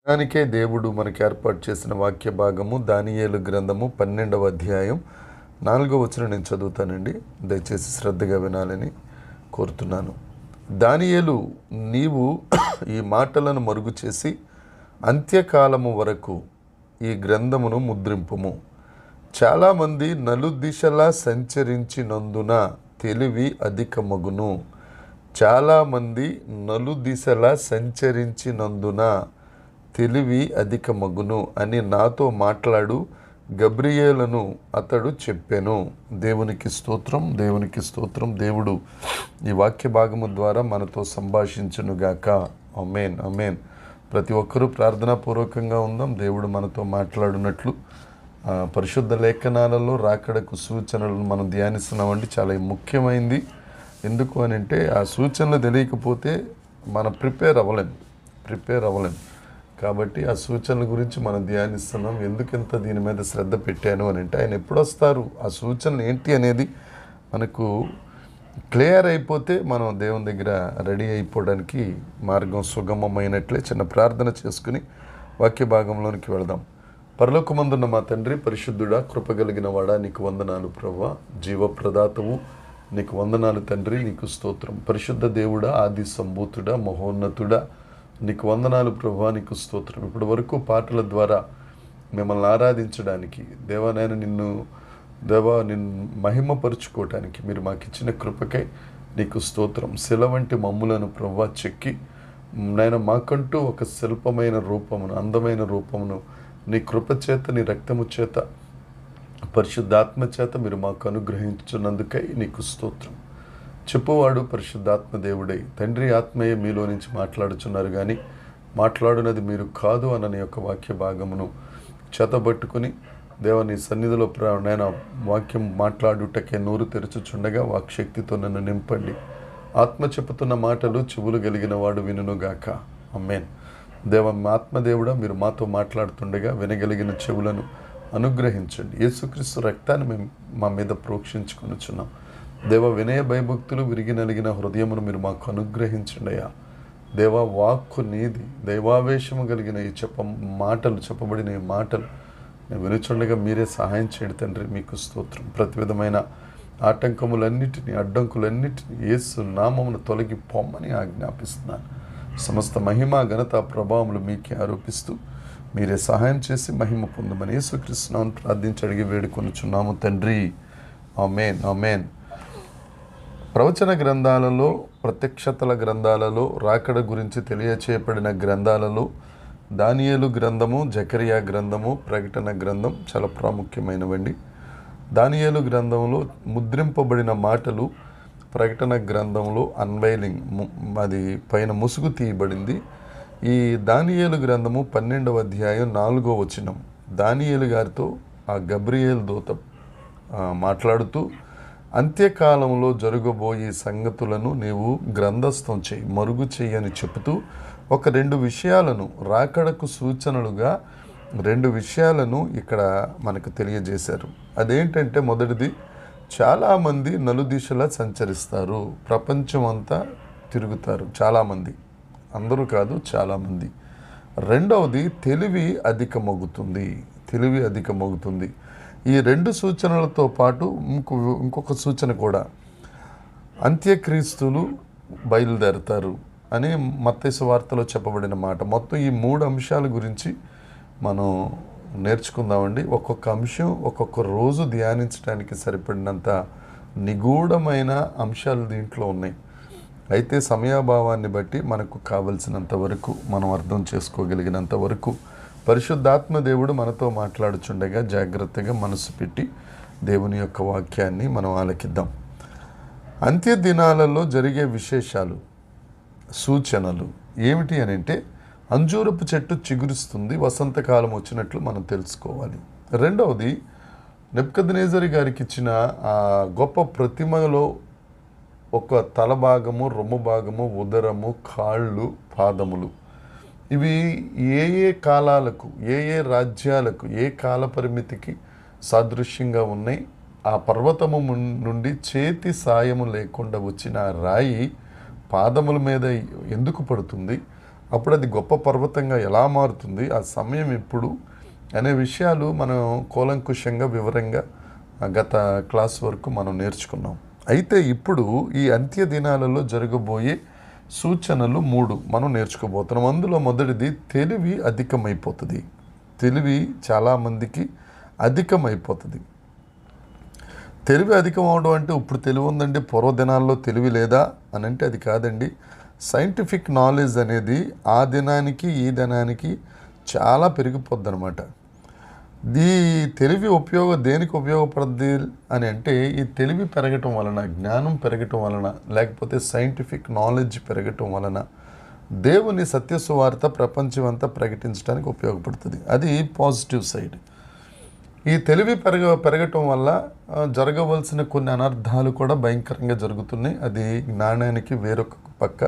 దానికే దేవుడు మనకు ఏర్పాటు చేసిన వాక్య భాగము దానియేలు గ్రంథము 12వ అధ్యాయం 4వ వచనం నేను చదువుతానండి. దయచేసి శ్రద్ధగా వినాలని కోరుతున్నాను. దానియేలు, నీవు ఈ మాటలను మరుగు చేసి అంత్యకాలము వరకు ఈ గ్రంథమును ముద్రింపుము. చాలామంది నలుదిశలా సంచరించినందున తెలివి అధికమగును. చాలామంది నలుదిశలా సంచరించినందున తెలివి అధికమగును అని నాతో మాట్లాడు గబ్రియేలును అతడు చెప్పెను. దేవునికి స్తోత్రం, దేవునికి స్తోత్రం. దేవుడు ఈ వాక్య భాగము ద్వారా మనతో సంభాషించునుగాక. ఆమేన్, ఆమేన్. ప్రతి ఒక్కరూ ప్రార్థనాపూర్వకంగా ఉందాం. దేవుడు మనతో మాట్లాడినట్లు పరిశుద్ధ లేఖనాలలో రాకడకు సూచనలను మనం ధ్యానిస్తున్నామండి. చాలా ముఖ్యమైనది. ఎందుకు అని అంటే ఆ సూచనలు తెలియకపోతే మనం ప్రిపేర్ అవ్వలేం. కాబట్టి ఆ సూచనల గురించి మనం ధ్యానిస్తున్నాం. ఎందుకంత దీని మీద శ్రద్ధ పెట్టాను అని అంటే ఆయన ఎప్పుడు వస్తారు, ఆ సూచనలు ఏంటి అనేది మనకు క్లియర్ అయిపోతే మనం దేవుని దగ్గర రెడీ అయిపోవడానికి మార్గం సుగమమైనట్లే. చిన్న ప్రార్థన చేసుకుని వాక్య భాగంలోనికి వెళదాం. పరలోకమందున్న మా తండ్రి, పరిశుద్ధుడా, కృపగలిగిన వాడా, నీకు వందనాలు ప్రభువా. జీవప్రదాతవు, నీకు వందనాలు తండ్రి, నీకు స్తోత్రం. పరిశుద్ధ దేవుడా, ఆది సంభూతుడా, మహోన్నతుడా, నీకు వందనాలు ప్రభువా, నీకు స్తోత్రం. ఇప్పటి వరకు పాటల ద్వారా మిమ్మల్ని ఆరాధించడానికి నిన్ను మహిమపరుచుకోవటానికి మీరు మాకు ఇచ్చిన కృపకై నీకు స్తోత్రం. శిల వంటి మమ్ములను ప్రభువా చెక్కి నాయన మాకంటూ ఒక శిల్పమైన రూపమును, అందమైన రూపమును నీ కృప చేత, నీ రక్తము చేత, పరిశుద్ధాత్మ చేత మీరు మాకు అనుగ్రహించున్నందుకై నీకు స్తోత్రం. చెప్పువాడు పరిశుద్ధాత్మ దేవుడై తండ్రి ఆత్మయే మీలో నుంచి మాట్లాడుచున్నారు, కానీ మాట్లాడునది మీరు కాదు అన్న యొక్క వాక్య భాగమును చేతబట్టుకుని నీ సన్నిధిలో నేను వాక్యం మాట్లాడుటకే నోరు తెరుచుచుండగా వాక్శక్తితో నన్ను నింపండి. ఆత్మ చెప్పుతున్న మాటలు చెవులు కలిగిన వాడు వినుగాక. ఆమేన్. ఆత్మదేవుడా, మీరు మాతో మాట్లాడుతుండగా వినగలిగిన చెవులను అనుగ్రహించండి. యేసుక్రీస్తు రక్తాన్ని మేము మా మీద ప్రోక్షించుకొనుచున్నాం. వినయ భయభక్తులు విరిగి నలిగిన హృదయమును మీరు మాకు అనుగ్రహించండి అయ్యా. వాక్కు నీది, దైవావేశము కలిగిన ఈ చెప్పబడిన ఈ మాటలు నేను వినుచుండగా మీరే సహాయం చేయండి తండ్రి. మీకు స్తోత్రం. ప్రతి విధమైన ఆటంకములన్నిటినీ, అడ్డంకులన్నిటినీ యేసు నామమును తొలగి పొమ్మని ఆజ్ఞాపిస్తున్నాను. సమస్త మహిమ, ఘనత, ప్రభావములు మీకే ఆరోపిస్తూ మీరే సహాయం చేసి మహిమ పొందమని యేసుక్రీస్తునామమున ప్రార్థించి అడిగి వేడుకొనుచున్నాము తండ్రి. ఆమేన్, ఆమేన్. ప్రవచన గ్రంథాలలో, ప్రత్యక్షతల గ్రంథాలలో, రాకడ గురించి తెలియచేయబడిన గ్రంథాలలో దానియేలు గ్రంథము, జకరియా గ్రంథము, ప్రకటన గ్రంథం చాలా ప్రాముఖ్యమైనవండి. దానియేలు గ్రంథంలో ముద్రింపబడిన మాటలు ప్రకటన గ్రంథంలో అన్వైలింగ్, అది పైన ముసుగు తీయబడింది. ఈ దానియేలు గ్రంథము 12వ అధ్యాయం 4వ వచనం దానియేలు గారితో ఆ గబ్రియేలు దూత మాట్లాడుతూ, అంత్యకాలంలో జరగబోయే సంగతులను నీవు గ్రంథస్థం చేయి, మరుగు చెయ్యి అని చెబుతూ ఒక 2 విషయాలను, రాకడకు సూచనలుగా 2 విషయాలను ఇక్కడ మనకు తెలియజేశారు. అదేంటంటే, మొదటిది, చాలామంది నలుదిశలా సంచరిస్తారు, ప్రపంచం అంతా తిరుగుతారు. చాలామంది, అందరూ కాదు, చాలామంది. రెండవది, తెలివి అధికమగుతుంది. ఈ 2 సూచనలతో పాటు ఇంకొక సూచన కూడా, అంత్యక్రీస్తులు బయలుదేరతారు అని మత్తయి సువార్తలో చెప్పబడిన మాట. మొత్తం ఈ 3 అంశాల గురించి మనం నేర్చుకుందామండి. ఒక్కొక్క అంశం ఒక్కొక్క రోజు ధ్యానించడానికి సరిపడినంత నిగూఢమైన అంశాలు దీంట్లో ఉన్నాయి. అయితే సమయాభావాన్ని బట్టి మనకు కావలసినంత వరకు, మనం అర్థం చేసుకోగలిగినంత వరకు పరిశుద్ధాత్మ దేవుడు మనతో మాట్లాడుచుండగా జాగ్రత్తగా మనసు పెట్టి దేవుని యొక్క వాక్యాన్ని మనం ఆలకిద్దాం. అంత్య దినాలలో జరిగే విశేషాలు, సూచనలు ఏమిటి అని అంటే, అంజూరపు చెట్టు చిగురుస్తుంది, వసంతకాలం వచ్చినట్లు మనం తెలుసుకోవాలి. రెండవది, నెబుకద్నెజరు గారికి ఇచ్చిన ఆ గొప్ప ప్రతిమలో ఒక తల భాగము, రొమ్ము భాగము, ఉదరము, కాళ్ళు, పాదములు, ఇవి ఏ కాలాలకు, ఏ రాజ్యాలకు, ఏ కాల పరిమితికి సాదృశ్యంగా ఉన్నాయి. ఆ పర్వతము నుండి చేతి సాయము లేకుండా వచ్చిన రాయి పాదముల మీద ఎందుకు పడుతుంది, అప్పుడు అది గొప్ప పర్వతంగా ఎలా మారుతుంది, ఆ సమయం ఎప్పుడు అనే విషయాలు మనం కూలంకుషంగా వివరంగా గత క్లాస్ వరకు మనం నేర్చుకున్నాం. అయితే ఇప్పుడు ఈ అంత్య దినాలలో జరగబోయే సూచనలు 3 మనం నేర్చుకోబోతున్నాం. అందులో మొదటిది తెలివి అధికమైపోతుంది. తెలివి చాలామందికి అధికమైపోతుంది. తెలివి అధికం అవడం అంటే ఇప్పుడు తెలివి ఉందండి, పూర్వదినాల్లో తెలివి లేదా అని అంటే అది కాదండి. సైంటిఫిక్ నాలెడ్జ్ అనేది ఆ దినానికి ఈ దినానికి చాలా పెరిగిపోద్ది అనమాట. ఈ తెలివి దేనికి ఉపయోగపడుద్ది అని అంటే ఈ తెలివి పెరగటం వలన, జ్ఞానం పెరగటం వలన, లేకపోతే సైంటిఫిక్ నాలెడ్జ్ పెరగటం వలన దేవుని సత్య సువార్త ప్రపంచం అంతా ప్రకటించడానికి ఉపయోగపడుతుంది. అది పాజిటివ్ సైడ్. ఈ తెలివి పెరగటం వల్ల జరగవలసిన కొన్ని అనర్థాలు కూడా భయంకరంగా జరుగుతున్నాయి. అది నాణ్యానికి వేరొక పక్క,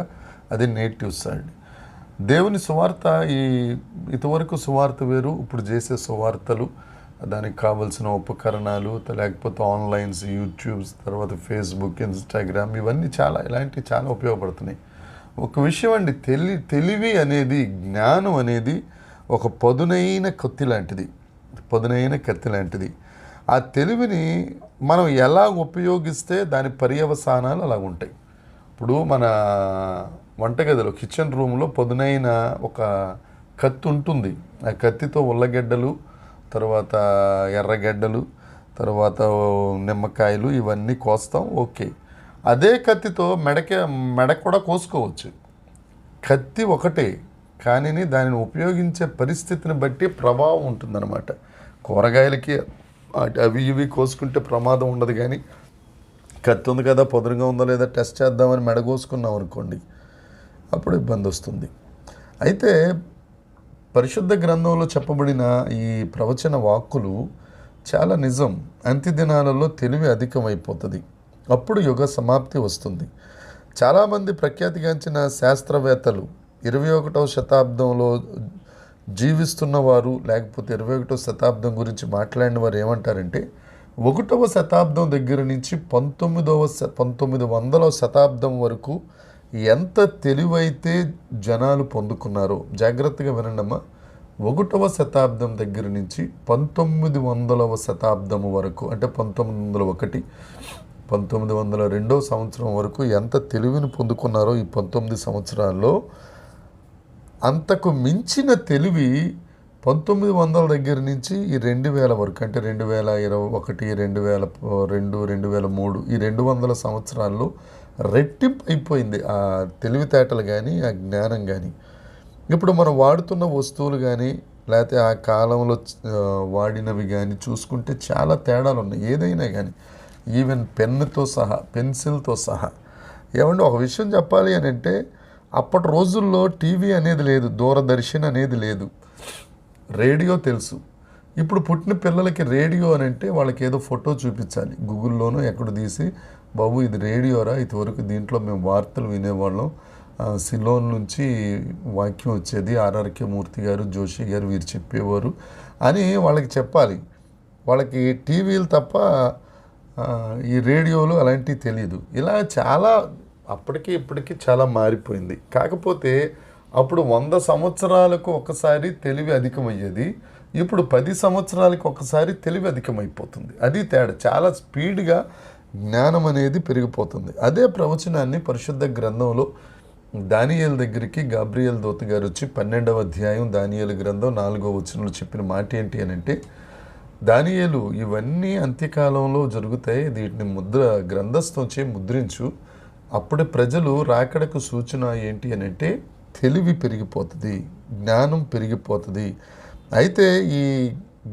అది నెగిటివ్ సైడ్. దేవుని సువార్త ఇంతవరకు సువార్త వేరు, ఇప్పుడు చేసే సువార్తలు, దానికి కావలసిన ఉపకరణాలు, లేకపోతే ఆన్లైన్స్, యూట్యూబ్స్, తర్వాత ఫేస్బుక్, ఇన్స్టాగ్రామ్, ఇవన్నీ ఇలాంటివి చాలా ఉపయోగపడుతున్నాయి. ఒక విషయం అండి, తెలివి అనేది, జ్ఞానం అనేది ఒక పదునైన కత్తి లాంటిది. ఆ తెలివిని మనం ఎలా ఉపయోగిస్తే దాని పర్యవసానాలు అలా ఉంటాయి. ఇప్పుడు మన వంటగదిలో, కిచెన్ రూమ్లో పదునైన ఒక కత్తి ఉంటుంది. ఆ కత్తితో ఉల్లగడ్డలు, తర్వాత ఎర్రగడ్డలు, తర్వాత నిమ్మకాయలు ఇవన్నీ కోస్తాం, ఓకే. అదే కత్తితో మెడ కూడా కోసుకోవచ్చు. కత్తి ఒకటే, కానీ దానిని ఉపయోగించే పరిస్థితిని బట్టి ప్రభావం ఉంటుందన్నమాట. కూరగాయలకి అవి ఇవి కోసుకుంటే ప్రమాదం ఉండదు, కానీ కత్తి ఉంది కదా, పొదురుగా ఉందో లేదా టెస్ట్ చేద్దామని మెడ కోసుకున్నాం అనుకోండి, అప్పుడు ఇబ్బంది వస్తుంది. అయితే పరిశుద్ధ గ్రంథంలో చెప్పబడిన ఈ ప్రవచన వాక్కులు చాలా నిజం. అంత్య దినాలలో తెలివి అధికమైపోతుంది, అప్పుడు యుగ సమాప్తి వస్తుంది. చాలామంది ప్రఖ్యాతిగాంచిన శాస్త్రవేత్తలు 21వ శతాబ్దంలో జీవిస్తున్నవారు, లేకపోతే 21వ శతాబ్దం గురించి మాట్లాడిన వారు ఏమంటారంటే, 1వ శతాబ్దం దగ్గర నుంచి 1900వ శతాబ్దం వరకు ఎంత తెలివైతే జనాలు పొందుకున్నారో, జాగ్రత్తగా వినండమ్మా, 1వ శతాబ్దం దగ్గర నుంచి 1900వ శతాబ్దం వరకు, అంటే 1901, 1902వ సంవత్సరం వరకు ఎంత తెలివిని పొందుకున్నారో ఈ 19 సంవత్సరాల్లో, అంతకు మించిన తెలివి 1900 దగ్గర నుంచి ఈ 2000 వరకు, అంటే 2021, 2002, 2003, ఈ 200 సంవత్సరాల్లో రెట్టింపు అయిపోయింది ఆ తెలివితేటలు కానీ, ఆ జ్ఞానం కానీ. ఇప్పుడు మనం వాడుతున్న వస్తువులు కానీ, లేకపోతే ఆ కాలంలో వాడినవి కానీ చూసుకుంటే చాలా తేడాలు ఉన్నాయి. ఏదైనా కానీ, ఈవెన్ పెన్నుతో సహా, పెన్సిల్తో సహా. ఏమంటే ఒక విషయం చెప్పాలి అని అంటే, అప్పటి రోజుల్లో టీవీ అనేది లేదు, దూరదర్శన్ అనేది లేదు, రేడియో తెలుసు. ఇప్పుడు పుట్టిన పిల్లలకి రేడియో అని అంటే వాళ్ళకి ఏదో ఫోటో చూపించాలి, గూగుల్లోనో ఎక్కడ తీసి, బాబు ఇది రేడియోరా, ఇంతవరకు దీంట్లో మేము వార్తలు వినేవాళ్ళం, సిలోన్ నుంచి వాక్యం వచ్చేది, ఆర్ఆర్కే మూర్తి గారు, జోషి గారు వీరు చెప్పేవారు అని వాళ్ళకి చెప్పాలి. వాళ్ళకి టీవీలు తప్ప ఈ రేడియోలు అలాంటివి తెలియదు. ఇలా చాలా అప్పటికి ఇప్పటికీ చాలా మారిపోయింది. కాకపోతే అప్పుడు 100 సంవత్సరాలకు ఒకసారి తెలివి అధికమయ్యేది, ఇప్పుడు 10 సంవత్సరాలకు ఒకసారి తెలివి అధికమైపోతుంది. అది తేడా. చాలా స్పీడ్గా జ్ఞానం అనేది పెరిగిపోతుంది. అదే ప్రవచనాన్ని పరిశుద్ధ గ్రంథంలో దానియేలు దగ్గరికి గాబ్రియేల్ దూత గారు వచ్చి 12వ అధ్యాయం దానియేలు గ్రంథం 4వ వచనంలో చెప్పిన మాట ఏంటి అని అంటే, దానియేలు ఇవన్నీ అంత్యకాలంలో జరుగుతాయి, వీటిని గ్రంథస్థం చే ముద్రించు, అప్పుడు ప్రజలు రాకడకు సూచన ఏంటి అని అంటే తెలివి పెరిగిపోతుంది, జ్ఞానం పెరిగిపోతుంది. అయితే ఈ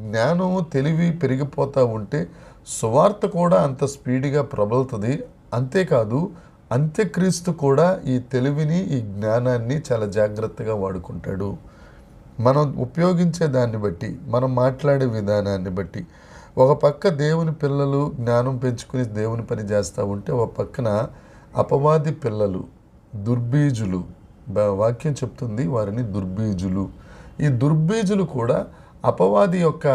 జ్ఞానం తెలివి పెరిగిపోతూ ఉంటే సువార్త కూడా అంత స్పీడ్గా ప్రబలుతుంది. అంతేకాదు అంత్యక్రీస్తు కూడా ఈ తెలివిని, ఈ జ్ఞానాన్ని చాలా జాగ్రత్తగా వాడుకుంటాడు. మనం ఉపయోగించే దాన్ని బట్టి, మనం మాట్లాడే విధానాన్ని బట్టి, ఒక పక్క దేవుని పిల్లలు జ్ఞానం పెంచుకుని దేవుని పని చేస్తూ ఉంటే, ఒక పక్కన అపవాది పిల్లలు, దుర్బీజులు, వాక్యం చెప్తుంది వారిని దుర్బీజులు. ఈ దుర్బీజులు కూడా అపవాది యొక్క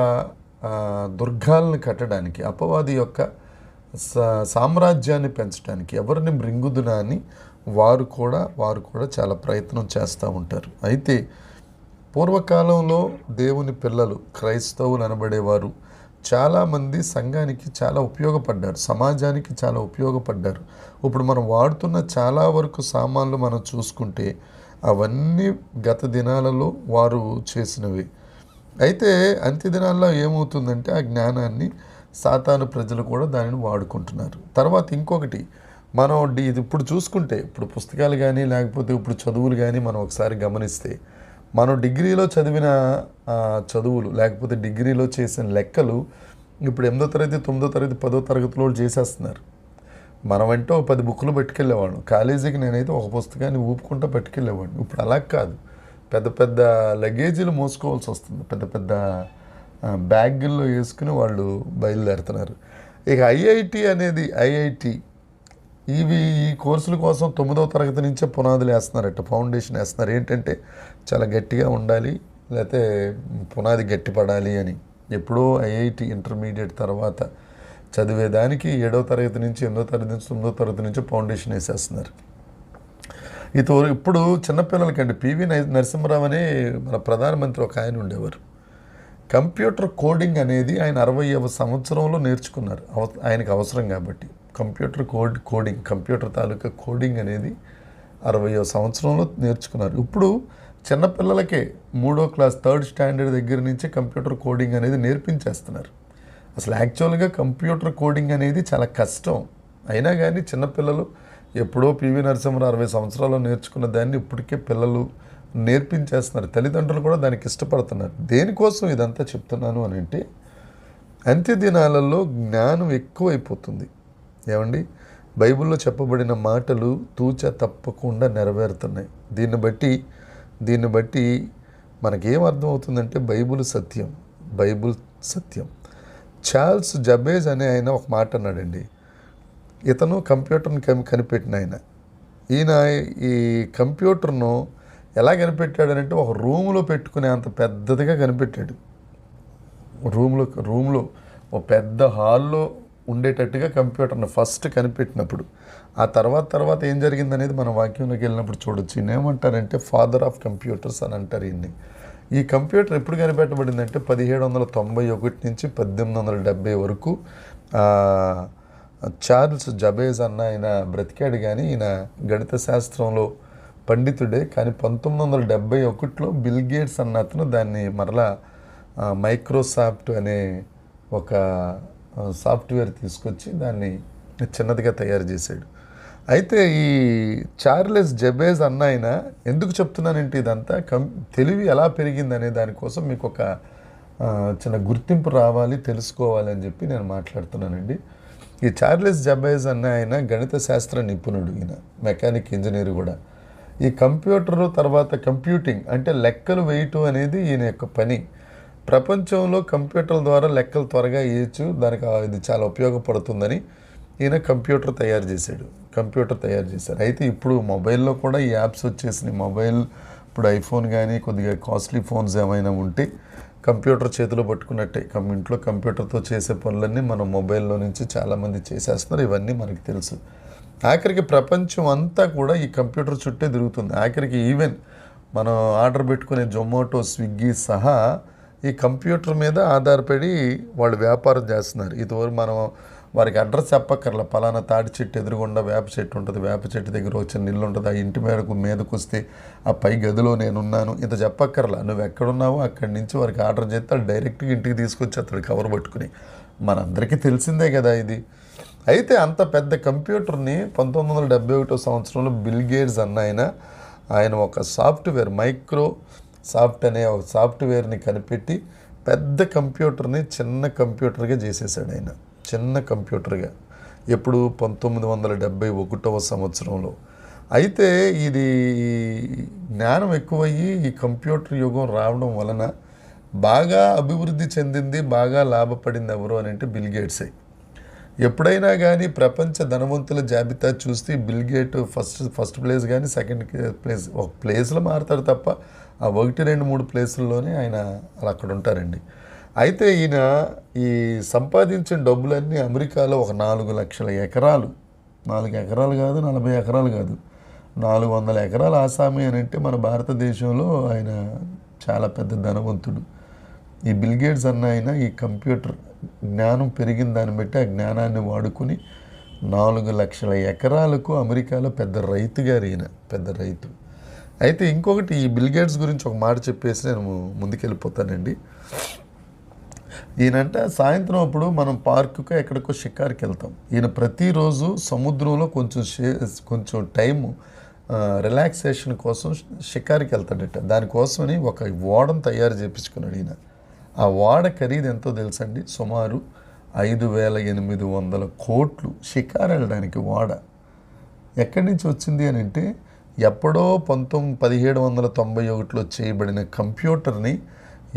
దుర్గాలను కట్టడానికి, అపవాది యొక్క సామ్రాజ్యాన్ని పెంచడానికి, ఎవరిని మృంగుదునా అని వారు కూడా చాలా ప్రయత్నం చేస్తూ ఉంటారు. అయితే పూర్వకాలంలో దేవుని పిల్లలు క్రైస్తవులు అనబడేవారు చాలామంది సంఘానికి చాలా ఉపయోగపడ్డారు, సమాజానికి చాలా ఉపయోగపడ్డారు. ఇప్పుడు మనం వాడుతున్న చాలా వరకు సామాన్లు మనం చూసుకుంటే అవన్నీ గత దినాలలో వారు చేసినవి. అయితే అంత్య దినాల్లో ఏమవుతుందంటే ఆ జ్ఞానాన్ని సాతాను ప్రజలు కూడా దానిని వాడుకుంటున్నారు. తర్వాత ఇంకొకటి మనం ఇది ఇప్పుడు చూసుకుంటే ఇప్పుడు పుస్తకాలు కానీ లేకపోతే ఇప్పుడు చదువులు కానీ మనం ఒకసారి గమనిస్తే మనం డిగ్రీలో చదివిన చదువులు లేకపోతే డిగ్రీలో చేసిన లెక్కలు ఇప్పుడు 8వ తరగతి 9వ తరగతి 10వ తరగతిలో చేసేస్తున్నారు. మనమంటే 10 బుక్కులు పట్టుకెళ్ళేవాడు. కాలేజీకి నేనైతే ఒక పుస్తకాన్ని ఊపుకుంటూ పట్టుకెళ్ళేవాడిని. ఇప్పుడు అలా కాదు, పెద్ద పెద్ద లగేజీలు మోసుకోవాల్సి వస్తుంది, పెద్ద పెద్ద బ్యాగుల్లో వేసుకుని వాళ్ళు బయలుదేరుతున్నారు. ఇక ఐఐటి ఈ కోర్సుల కోసం 9వ తరగతి నుంచే పునాదులు వేస్తున్నారట, ఫౌండేషన్ వేస్తున్నారు. ఏంటంటే చాలా గట్టిగా ఉండాలి, లేకపోతే పునాది గట్టిపడాలి అని. ఎప్పుడో ఐఐటి ఇంటర్మీడియట్ తర్వాత చదివేదానికి 7వ తరగతి నుంచి 8వ తరగతి నుంచి 9వ తరగతి నుంచి ఫౌండేషన్ వేసేస్తున్నారు. ఇప్పుడు చిన్నపిల్లలకండి పివి నరసింహరావు అనే మన ప్రధానమంత్రి ఒక ఆయన ఉండేవారు. కంప్యూటర్ కోడింగ్ అనేది ఆయన 60వ సంవత్సరంలో నేర్చుకున్నారు. ఆయనకు అవసరం కాబట్టి కంప్యూటర్ తాలూకా కోడింగ్ అనేది 60వ సంవత్సరంలో నేర్చుకున్నారు. ఇప్పుడు చిన్నపిల్లలకే 3వ క్లాస్ 3rd స్టాండర్డ్ దగ్గర నుంచి కంప్యూటర్ కోడింగ్ అనేది నేర్పించేస్తున్నారు. అసలు యాక్చువల్గా కంప్యూటర్ కోడింగ్ అనేది చాలా కష్టం. అయినా కానీ చిన్నపిల్లలు ఎప్పుడో పివి నరసింహరావు 60 సంవత్సరాల్లో నేర్చుకున్న దాన్ని ఇప్పటికే పిల్లలు నేర్పించేస్తున్నారు. తల్లిదండ్రులు కూడా దానికి ఇష్టపడుతున్నారు. దేనికోసం ఇదంతా చెప్తున్నాను అని అంటే అంత్య దినాలలో జ్ఞానం ఎక్కువైపోతుంది. ఏమండి, బైబిల్లో చెప్పబడిన మాటలు తూచ తప్పకుండా నెరవేరుతున్నాయి. దీన్ని బట్టి మనకేం అర్థమవుతుందంటే బైబిల్ సత్యం. చార్ల్స్ జబేజ్ అనే ఆయన ఒక మాట అన్నాడండి. ఇతను కంప్యూటర్ని కనిపెట్టిన ఈయన ఈ కంప్యూటర్ను ఎలా కనిపెట్టాడనంటే ఒక రూములో పెట్టుకునే అంత పెద్దదిగా కనిపెట్టాడు. రూమ్లో ఒక పెద్ద హాల్లో ఉండేటట్టుగా కంప్యూటర్ని ఫస్ట్ కనిపెట్టినప్పుడు ఆ తర్వాత ఏం జరిగిందనేది మన వాక్యంలోకి వెళ్ళినప్పుడు చూడొచ్చు. ఈయన ఏమంటారంటే ఫాదర్ ఆఫ్ కంప్యూటర్స్ అని అంటారు ఈయన్ని. ఈ కంప్యూటర్ ఎప్పుడు కనిపెట్టబడిందంటే 1791 నుంచి 1870 వరకు చార్ల్స్ జబేజ్ అన్న ఆయన బ్రతికాడు. కానీ ఈయన గణిత శాస్త్రంలో పండితుడే. కానీ 1971లో బిల్ గేట్స్ అన్న అతను దాన్ని మరలా మైక్రోసాఫ్ట్ అనే ఒక సాఫ్ట్వేర్ తీసుకొచ్చి దాన్ని చిన్నదిగా తయారు చేశాడు. అయితే ఈ చార్లెస్ జబేజ్ అన్న ఆయన ఎందుకు చెప్తున్నానంటే ఇదంతా తెలివి ఎలా పెరిగిందనే దానికోసం మీకు ఒక చిన్న గుర్తింపు రావాలి, తెలుసుకోవాలి అని చెప్పి నేను మాట్లాడుతున్నానండి. ఈ చార్లెస్ జబేజ్ అన్న ఆయన గణిత శాస్త్ర నిపుణుడు, ఈయన మెకానిక్ ఇంజనీర్ కూడా. ఈ కంప్యూటర్ తర్వాత కంప్యూటింగ్ అంటే లెక్కలు వేయటం అనేది ఈయన యొక్క పని. ప్రపంచంలో కంప్యూటర్ల ద్వారా లెక్కలు త్వరగా వేయచ్చు, దానికి ఇది చాలా ఉపయోగపడుతుందని ఈయన కంప్యూటర్ తయారు చేశారు. అయితే ఇప్పుడు మొబైల్లో కూడా ఈ యాప్స్ వచ్చేసినాయి. ఇప్పుడు ఐఫోన్ కానీ కొద్దిగా కాస్ట్లీ ఫోన్స్ ఏమైనా ఉంటే కంప్యూటర్ చేతిలో పట్టుకున్నట్టే. ఇంట్లో కంప్యూటర్తో చేసే పనులన్నీ మనం మొబైల్లో నుంచి చాలామంది చేసేస్తున్నారు. ఇవన్నీ మనకు తెలుసు. ఆఖరికి ప్రపంచం అంతా కూడా ఈ కంప్యూటర్ చుట్టే తిరుగుతుంది. ఆఖరికి ఈవెన్ మనం ఆర్డర్ పెట్టుకునే జొమాటో, స్విగ్గీ సహా ఈ కంప్యూటర్ మీద ఆధారపడి వాళ్ళు వ్యాపారం చేస్తున్నారు. ఇదివరకు మనం వారికి అడ్రస్ చెప్పక్కర్లా, పలానా తాటి చెట్టు ఎదురుగుండా వేప చెట్టు ఉంటుంది, వేప చెట్టు దగ్గర వచ్చిన ఇల్లు ఉంటుంది, ఆ ఇంటి మీదకు వస్తే ఆ పై గదిలో నేనున్నాను, ఇంత చెప్పక్కర్లా. నువ్వు ఎక్కడున్నావో అక్కడి నుంచి వారికి ఆర్డర్ చేస్తే వాళ్ళు డైరెక్ట్గా ఇంటికి తీసుకొచ్చి అతడు కవర్ పట్టుకుని. మనందరికీ తెలిసిందే కదా ఇది. అయితే అంత పెద్ద కంప్యూటర్ని 1971 సంవత్సరంలో బిల్ గేట్స్ అన్న ఆయన ఒక సాఫ్ట్వేర్ మైక్రోసాఫ్ట్ అనే ఒక సాఫ్ట్వేర్ని కనిపెట్టి పెద్ద కంప్యూటర్ని చిన్న కంప్యూటర్గా చేసేసాడు ఆయన. చిన్న కంప్యూటర్గా ఎప్పుడు 1971 సంవత్సరంలో. అయితే ఇది జ్ఞానం ఎక్కువయ్యి ఈ కంప్యూటర్ యుగం రావడం వలన బాగా అభివృద్ధి చెందింది, బాగా లాభపడింది ఎవరు అని అంటే బిల్ గేట్సే. ఎప్పుడైనా కానీ ప్రపంచ ధనవంతుల జాబితా చూస్తే బిల్ గేట్ ఫస్ట్ ప్లేస్ కానీ సెకండ్ ప్లేస్, ఒక ప్లేస్లో మారుతాడు తప్ప ఆ 1, 2, 3 ప్లేసుల్లోనే ఆయన అక్కడ ఉంటారండి. అయితే ఈయన ఈ సంపాదించిన డబ్బులన్నీ అమెరికాలో ఒక 4 లక్షల ఎకరాలు, 4 ఎకరాలు కాదు, 40 ఎకరాలు కాదు, 400 ఎకరాల ఆసామి అని అంటే మన భారతదేశంలో ఆయన చాలా పెద్ద ధనవంతుడు. ఈ బిల్ గేట్స్ అన్న ఆయన ఈ కంప్యూటర్ జ్ఞానం పెరిగిన దాన్ని బట్టి ఆ జ్ఞానాన్ని వాడుకుని 4 లక్షల ఎకరాలకు అమెరికాలో పెద్ద రైతు గారు ఈయన, పెద్ద రైతు. అయితే ఇంకొకటి ఈ బిల్ గేట్స్ గురించి ఒక మాట చెప్పేసి నేను ముందుకెళ్ళిపోతానండి. ఈయనంట సాయంత్రం అప్పుడు మనం పార్కుకో ఎక్కడికో షికార్కి వెళ్తాం. ఈయన ప్రతిరోజు సముద్రంలో కొంచెం టైము రిలాక్సేషన్ కోసం షికార్కి వెళ్తాడట. దానికోసమని ఒక ఓడను తయారు చేయించుకున్నాడు ఈయన. ఆ ఓడ ఖరీదు ఎంతో తెలుసండి, సుమారు 5,800 కోట్లు. షికారు వెళ్ళడానికి ఓడ ఎక్కడి నుంచి వచ్చింది అని అంటే, ఎప్పుడో 1791లో చేయబడిన కంప్యూటర్ని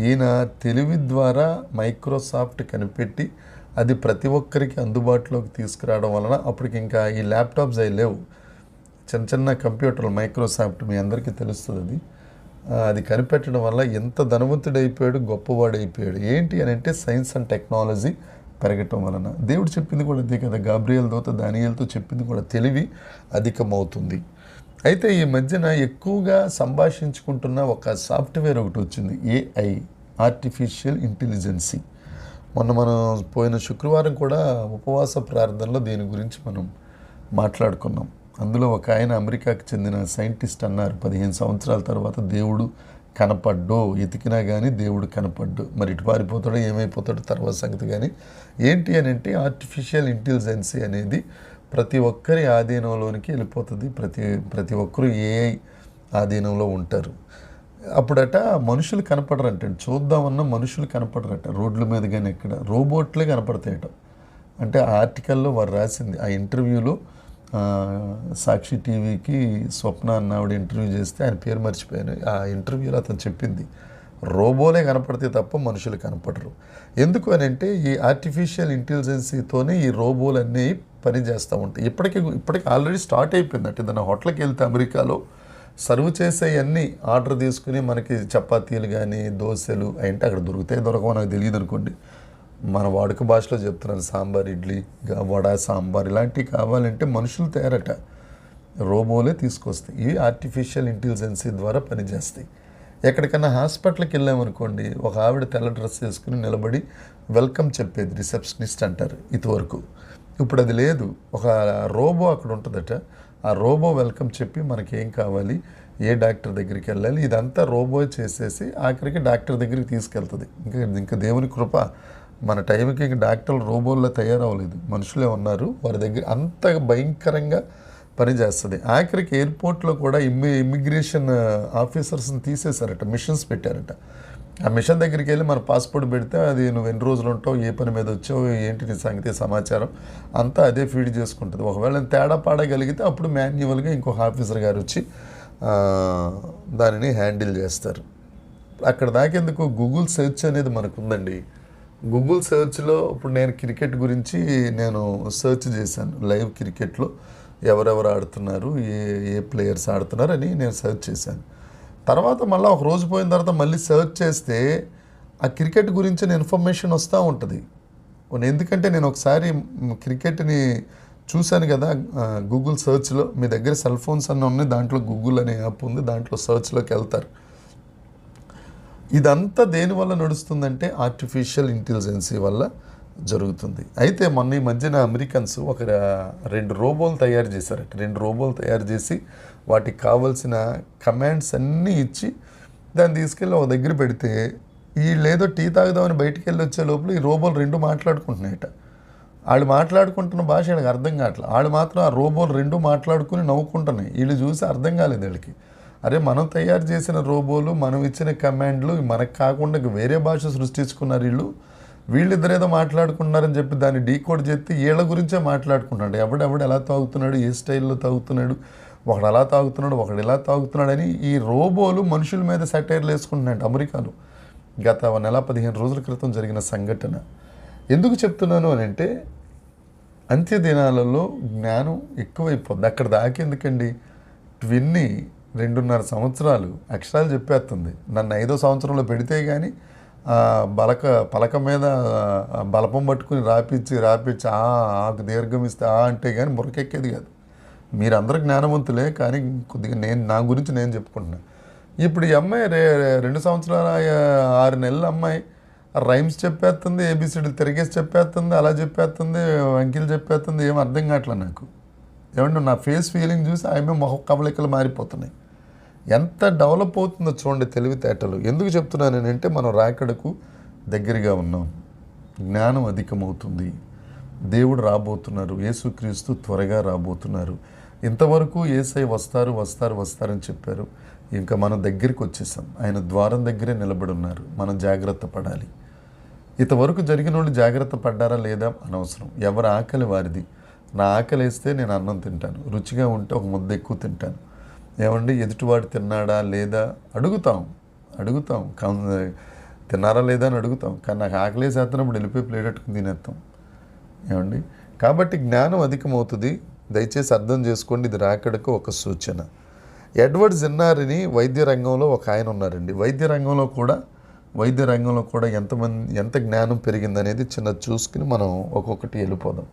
ఈయన తెలివి ద్వారా మైక్రోసాఫ్ట్ కనిపెట్టి అది ప్రతి ఒక్కరికి అందుబాటులోకి తీసుకురావడం వలన, అప్పటికి ఇంకా ఈ ల్యాప్టాప్స్ అవి లేవు, చిన్న చిన్న కంప్యూటర్లు మైక్రోసాఫ్ట్ మీ అందరికీ తెలుస్తుంది. అది కనిపెట్టడం వల్ల ఎంత ధనవంతుడైపోయాడు, గొప్పవాడైపోయాడు. ఏంటి అని అంటే సైన్స్ అండ్ టెక్నాలజీ పెరగటం వలన. దేవుడు చెప్పింది కూడా అదే కదా, గాబ్రియల్ దూత దానియేలుతో చెప్పింది కూడా, తెలివి అధికమవుతుంది. అయితే ఈ మధ్యన ఎక్కువగా సంభాషించుకుంటున్న ఒక సాఫ్ట్వేర్ ఒకటి వచ్చింది, ఏఐ, ఆర్టిఫిషియల్ ఇంటెలిజెన్సీ. మనం పోయిన శుక్రవారం కూడా ఉపవాస ప్రార్థనలో దీని గురించి మనం మాట్లాడుకున్నాం. అందులో ఒక ఆయన అమెరికాకి చెందిన సైంటిస్ట్ అన్నారు, 15 సంవత్సరాల తర్వాత దేవుడు కనపడ్డో, ఎతికినా కానీ దేవుడు కనపడ్డు. మరి ఇటు పారిపోతాడో ఏమైపోతాడో తర్వాత సంగతి. కానీ ఏంటి అని అంటే ఆర్టిఫిషియల్ ఇంటెలిజెన్సీ అనేది ప్రతి ఒక్కరి ఆధీనంలోనికి వెళ్ళిపోతుంది. ప్రతి ఒక్కరు ఏఐ ఆధీనంలో ఉంటారు. అప్పుడట మనుషులు కనపడరంట, చూద్దామన్నా మనుషులు కనపడరట. రోడ్ల మీద కానీ ఎక్కడ రోబోట్లే కనపడతాయట. అంటే ఆ ఆర్టికల్లో వారు రాసింది. ఆ ఇంటర్వ్యూలో సాక్షి టీవీకి స్వప్న అన్న ఆవిడ ఇంటర్వ్యూ చేస్తే, ఆయన పేరు మర్చిపోయాను, ఆ ఇంటర్వ్యూలో అతను చెప్పింది రోబోలే కనపడితే తప్ప మనుషులు కనపడరు. ఎందుకు అని అంటే ఈ ఆర్టిఫిషియల్ ఇంటెలిజెన్సీతోనే ఈ రోబోలు అన్నీ పనిచేస్తూ ఉంటాయి. ఇప్పటికి ఆల్రెడీ స్టార్ట్ అయిపోయింది. అంటే దాని హోటల్కి వెళ్తే అమెరికాలో సర్వ్ చేసే అన్నీ ఆర్డర్ తీసుకుని మనకి చపాతీలు కానీ దోశలు అంటే అక్కడ దొరుకుతాయి దొరకవో నాకు తెలియదు అనుకోండి, మన వాడుక భాషలో చెప్తున్నాను, సాంబార్, ఇడ్లీ, వడ, సాంబార్ ఇలాంటివి కావాలంటే మనుషులు తయారట, రోబోలే తీసుకొస్తాయి. ఇవి ఆర్టిఫిషియల్ ఇంటెలిజెన్సీ ద్వారా పనిచేస్తాయి. ఎక్కడికన్నా హాస్పిటల్కి వెళ్ళామనుకోండి, ఒక ఆవిడ తెల్ల డ్రెస్ వేసుకుని నిలబడి వెల్కమ్ చెప్పేది, రిసెప్షనిస్ట్ అంటారు ఇదివరకు. ఇప్పుడు అది లేదు, ఒక రోబో అక్కడ ఉంటుందట. ఆ రోబో వెల్కమ్ చెప్పి మనకి ఏం కావాలి, ఏ డాక్టర్ దగ్గరికి వెళ్ళాలి, ఇదంతా రోబో చేసేసి ఆఖరికి డాక్టర్ దగ్గరికి తీసుకెళ్తుంది. ఇంకా దేవుని కృప, మన టైంకి ఇంక డాక్టర్లు రోబోల్లో తయారవ్వలేదు, మనుషులే ఉన్నారు. వారి దగ్గర అంత భయంకరంగా పనిచేస్తుంది. ఆఖరికి ఎయిర్పోర్ట్లో కూడా ఇమ్మిగ్రేషన్ ఆఫీసర్స్ని తీసేశారట, మిషన్స్ పెట్టారట. ఆ మిషన్ దగ్గరికి వెళ్ళి మన పాస్పోర్ట్ పెడితే అది నువ్వు ఎన్ని రోజులు ఉంటావు, ఏ పని మీద వచ్చావు, ఏంటి నీ సంగతి సమాచారం అంతా అదే ఫీడ్ చేసుకుంటుంది. ఒకవేళ తేడా పాడగలిగితే అప్పుడు మాన్యువల్గా ఇంకొక ఆఫీసర్ గారు వచ్చి దానిని హ్యాండిల్ చేస్తారు. అక్కడ దాకేందుకు గూగుల్ సెర్చ్ అనేది మనకు ఉందండి. గూగుల్ సెర్చ్లో ఇప్పుడు నేను క్రికెట్ గురించి నేను సెర్చ్ చేశాను, లైవ్ క్రికెట్లో ఎవరెవరు ఆడుతున్నారు, ఏ ప్లేయర్స్ ఆడుతున్నారు అని నేను సెర్చ్ చేశాను. తర్వాత మళ్ళీ ఒక రోజు పోయిన తర్వాత మళ్ళీ సెర్చ్ చేస్తే ఆ క్రికెట్ గురించిన ఇన్ఫర్మేషన్ వస్తూ ఉంటుంది. ఎందుకంటే నేను ఒకసారి క్రికెట్ని చూశాను కదా గూగుల్ సెర్చ్లో. మీ దగ్గర సెల్ ఫోన్స్ అన్నీ ఉన్నాయి, దాంట్లో గూగుల్ అనే యాప్ ఉంది, దాంట్లో సెర్చ్లోకి వెళ్తారు. ఇదంతా దేనివల్ల నడుస్తుందంటే ఆర్టిఫిషియల్ ఇంటెలిజెన్సీ వల్ల జరుగుతుంది. అయితే మొన్న ఈ మధ్యన అమెరికన్స్ ఒక 2 రోబోలు తయారు చేశారట. 2 రోబోలు తయారు చేసి వాటికి కావాల్సిన కమాండ్స్ అన్నీ ఇచ్చి దాన్ని తీసుకెళ్ళి ఒక దగ్గర పెడితే వీళ్ళేదో టీ తాగుదామని బయటికి వెళ్ళి వచ్చే లోపల ఈ రోబోలు 2 మాట్లాడుకుంటున్నాయట. వాళ్ళు మాట్లాడుకుంటున్న భాష వీళ్ళకి అర్థం కావట్లేదు. వాళ్ళు మాత్రం ఆ రోబోలు 2 మాట్లాడుకుని నవ్వుకుంటున్నాయి. వీళ్ళు చూసి అర్థం కాలేదు వీళ్ళకి. అరే మనం తయారు చేసిన రోబోలు, మనం ఇచ్చిన కమాండ్లు మనకు కాకుండా వేరే భాష సృష్టించుకున్నారు వీళ్ళిద్దరు ఏదో మాట్లాడుకున్నారని చెప్పి దాన్ని డీకోడ్ చేస్తే వీళ్ళ గురించే మాట్లాడుకుంటున్నాడు. ఎవడెవడు ఎలా తాగుతున్నాడు, ఏ స్టైల్లో తాగుతున్నాడు, ఒకడు అలా తాగుతున్నాడు, ఒకడు ఇలా తాగుతున్నాడు అని ఈ రోబోలు మనుషుల మీద సెటైర్లు వేసుకుంటున్నాడు అమెరికాలో. గత 15 రోజుల క్రితం జరిగిన సంఘటన. ఎందుకు చెప్తున్నాను అని అంటే అంత్య దినాలలో జ్ఞానం ఎక్కువైపోద్ది. అక్కడ దాకేందుకండి, ట్విన్ని 2.5 సంవత్సరాలు అక్షరాలు చెప్పేస్తుంది. నన్ను 5వ సంవత్సరంలో పెడితే కానీ పలక మీద బలపం పట్టుకుని రాపిచ్చి ఆకు దీర్ఘం ఇస్తే అంటే కానీ మురకెక్కేది కాదు. మీరందరూ జ్ఞానవంతులే, కానీ కొద్దిగా నా గురించి నేను చెప్పుకుంటున్నాను. ఇప్పుడు ఈ అమ్మాయి 2 సంవత్సరాల 6 నెలల అమ్మాయి రైమ్స్ చెప్పేస్తుంది, ఏబిసిడీలు తిరిగేసి చెప్పేస్తుంది, అలా చెప్పేస్తుంది, అంకిలు చెప్పేస్తుంది, ఏం అర్థం కావట్లేదు నాకు. ఏమంటే నా ఫేస్ ఫీలింగ్ చూసి ఆమె మొహ కవలికలు మారిపోతున్నాయి. ఎంత డెవలప్ అవుతుందో చూడండి తెలివితేటలు. ఎందుకు చెప్తున్నాను అంటే మనం రాకడకు దగ్గరగా ఉన్నాం, జ్ఞానం అధికమవుతుంది, దేవుడు రాబోతున్నారు, యేసుక్రీస్తు త్వరగా రాబోతున్నారు. ఇంతవరకు యేసయ్య వస్తారని చెప్పారు. ఇంకా మనం దగ్గరికి వచ్చేసాం, ఆయన ద్వారం దగ్గరే నిలబడి ఉన్నారు. మనం జాగ్రత్త పడాలి. ఇంతవరకు జరిగిన వాళ్ళు జాగ్రత్త పడ్డారా లేదా అనవసరం, ఎవరి ఆకలి వారిది. నా ఆకలి వేస్తే నేను అన్నం తింటాను, రుచిగా ఉంటే ఒక ముద్ద ఎక్కువ తింటాను. ఏమండి, ఎదుటివాడు తిన్నాడా లేదా అడుగుతాం, తిన్నారా లేదా అని అడుగుతాం. కానీ నాకు ఆకలి వేసేస్తున్నప్పుడు వెళ్ళిపోయి ప్లేట్ పెట్టుకుని తినేస్తాం. ఏమండి, కాబట్టి జ్ఞానం అధికమవుతుంది. దయచేసి అర్థం చేసుకోండి, ఇది రాకడకు ఒక సూచన. ఎడ్వర్డ్ జిన్నార్ని వైద్య రంగంలో ఒక ఆయన ఉన్నారండి. వైద్య రంగంలో కూడా ఎంత జ్ఞానం పెరిగిందనేది చిన్న చూసుకుని మనం ఒక్కొక్కటి వెళ్ళిపోదాం.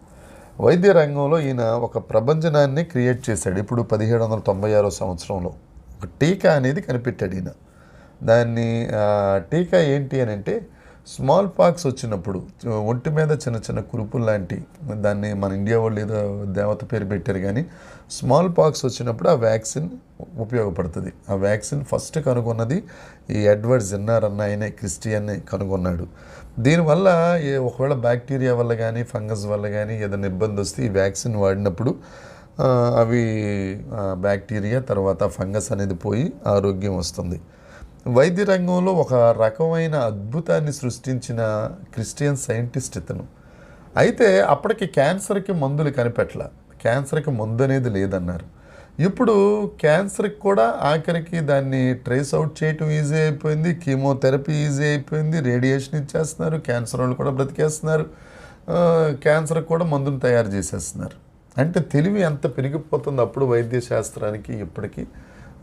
వైద్య రంగంలో ఈయన ఒక ప్రభంజనాన్ని క్రియేట్ చేశాడు. ఇప్పుడు 1796 సంవత్సరంలో ఒక టీకా అనేది కనిపెట్టాడు ఈయన. దాన్ని టీకా ఏంటి అని అంటే, స్మాల్ పాక్స్ వచ్చినప్పుడు ఒంటి మీద చిన్న చిన్న కురుపులు లాంటి, దాన్ని మన ఇండియా వాళ్ళు ఏదో దేవత పేరు పెట్టారు, కానీ స్మాల్ పాక్స్ వచ్చినప్పుడు ఆ వ్యాక్సిన్ ఉపయోగపడుతుంది. ఆ వ్యాక్సిన్ ఫస్ట్ కనుగొన్నది ఈ ఎడ్వర్డ్ జిన్నార్ అన్న ఆయనే, క్రిస్టియన్ని కనుగొన్నాడు. దీనివల్ల ఒకవేళ బ్యాక్టీరియా వల్ల కానీ ఫంగస్ వల్ల కానీ ఏదైనా ఇబ్బంది వస్తే ఈ వ్యాక్సిన్ వాడినప్పుడు అవి బ్యాక్టీరియా తర్వాత ఫంగస్ అనేది పోయి ఆరోగ్యం వస్తుంది. వైద్య రంగంలో ఒక రకమైన అద్భుతాన్ని సృష్టించిన క్రిస్టియన్ సైంటిస్ట్ ఇతను. అయితే అప్పటికి క్యాన్సర్కి మందులు కనిపెట్టల, క్యాన్సర్కి మందు అనేది లేదన్నారు. ఇప్పుడు క్యాన్సర్కి కూడా ఆఖరికి దాన్ని ట్రేస్ అవుట్ చేయటం ఈజీ అయిపోయింది, కీమోథెరపీ ఈజీ అయిపోయింది, రేడియేషన్ ఇచ్చేస్తున్నారు, క్యాన్సర్ వాళ్ళు కూడా బ్రతికేస్తున్నారు, క్యాన్సర్కి కూడా మందును తయారు చేసేస్తున్నారు. అంటే తెలివి ఎంత పెరిగిపోతుంది అప్పుడు వైద్య శాస్త్రానికి ఇప్పటికీ.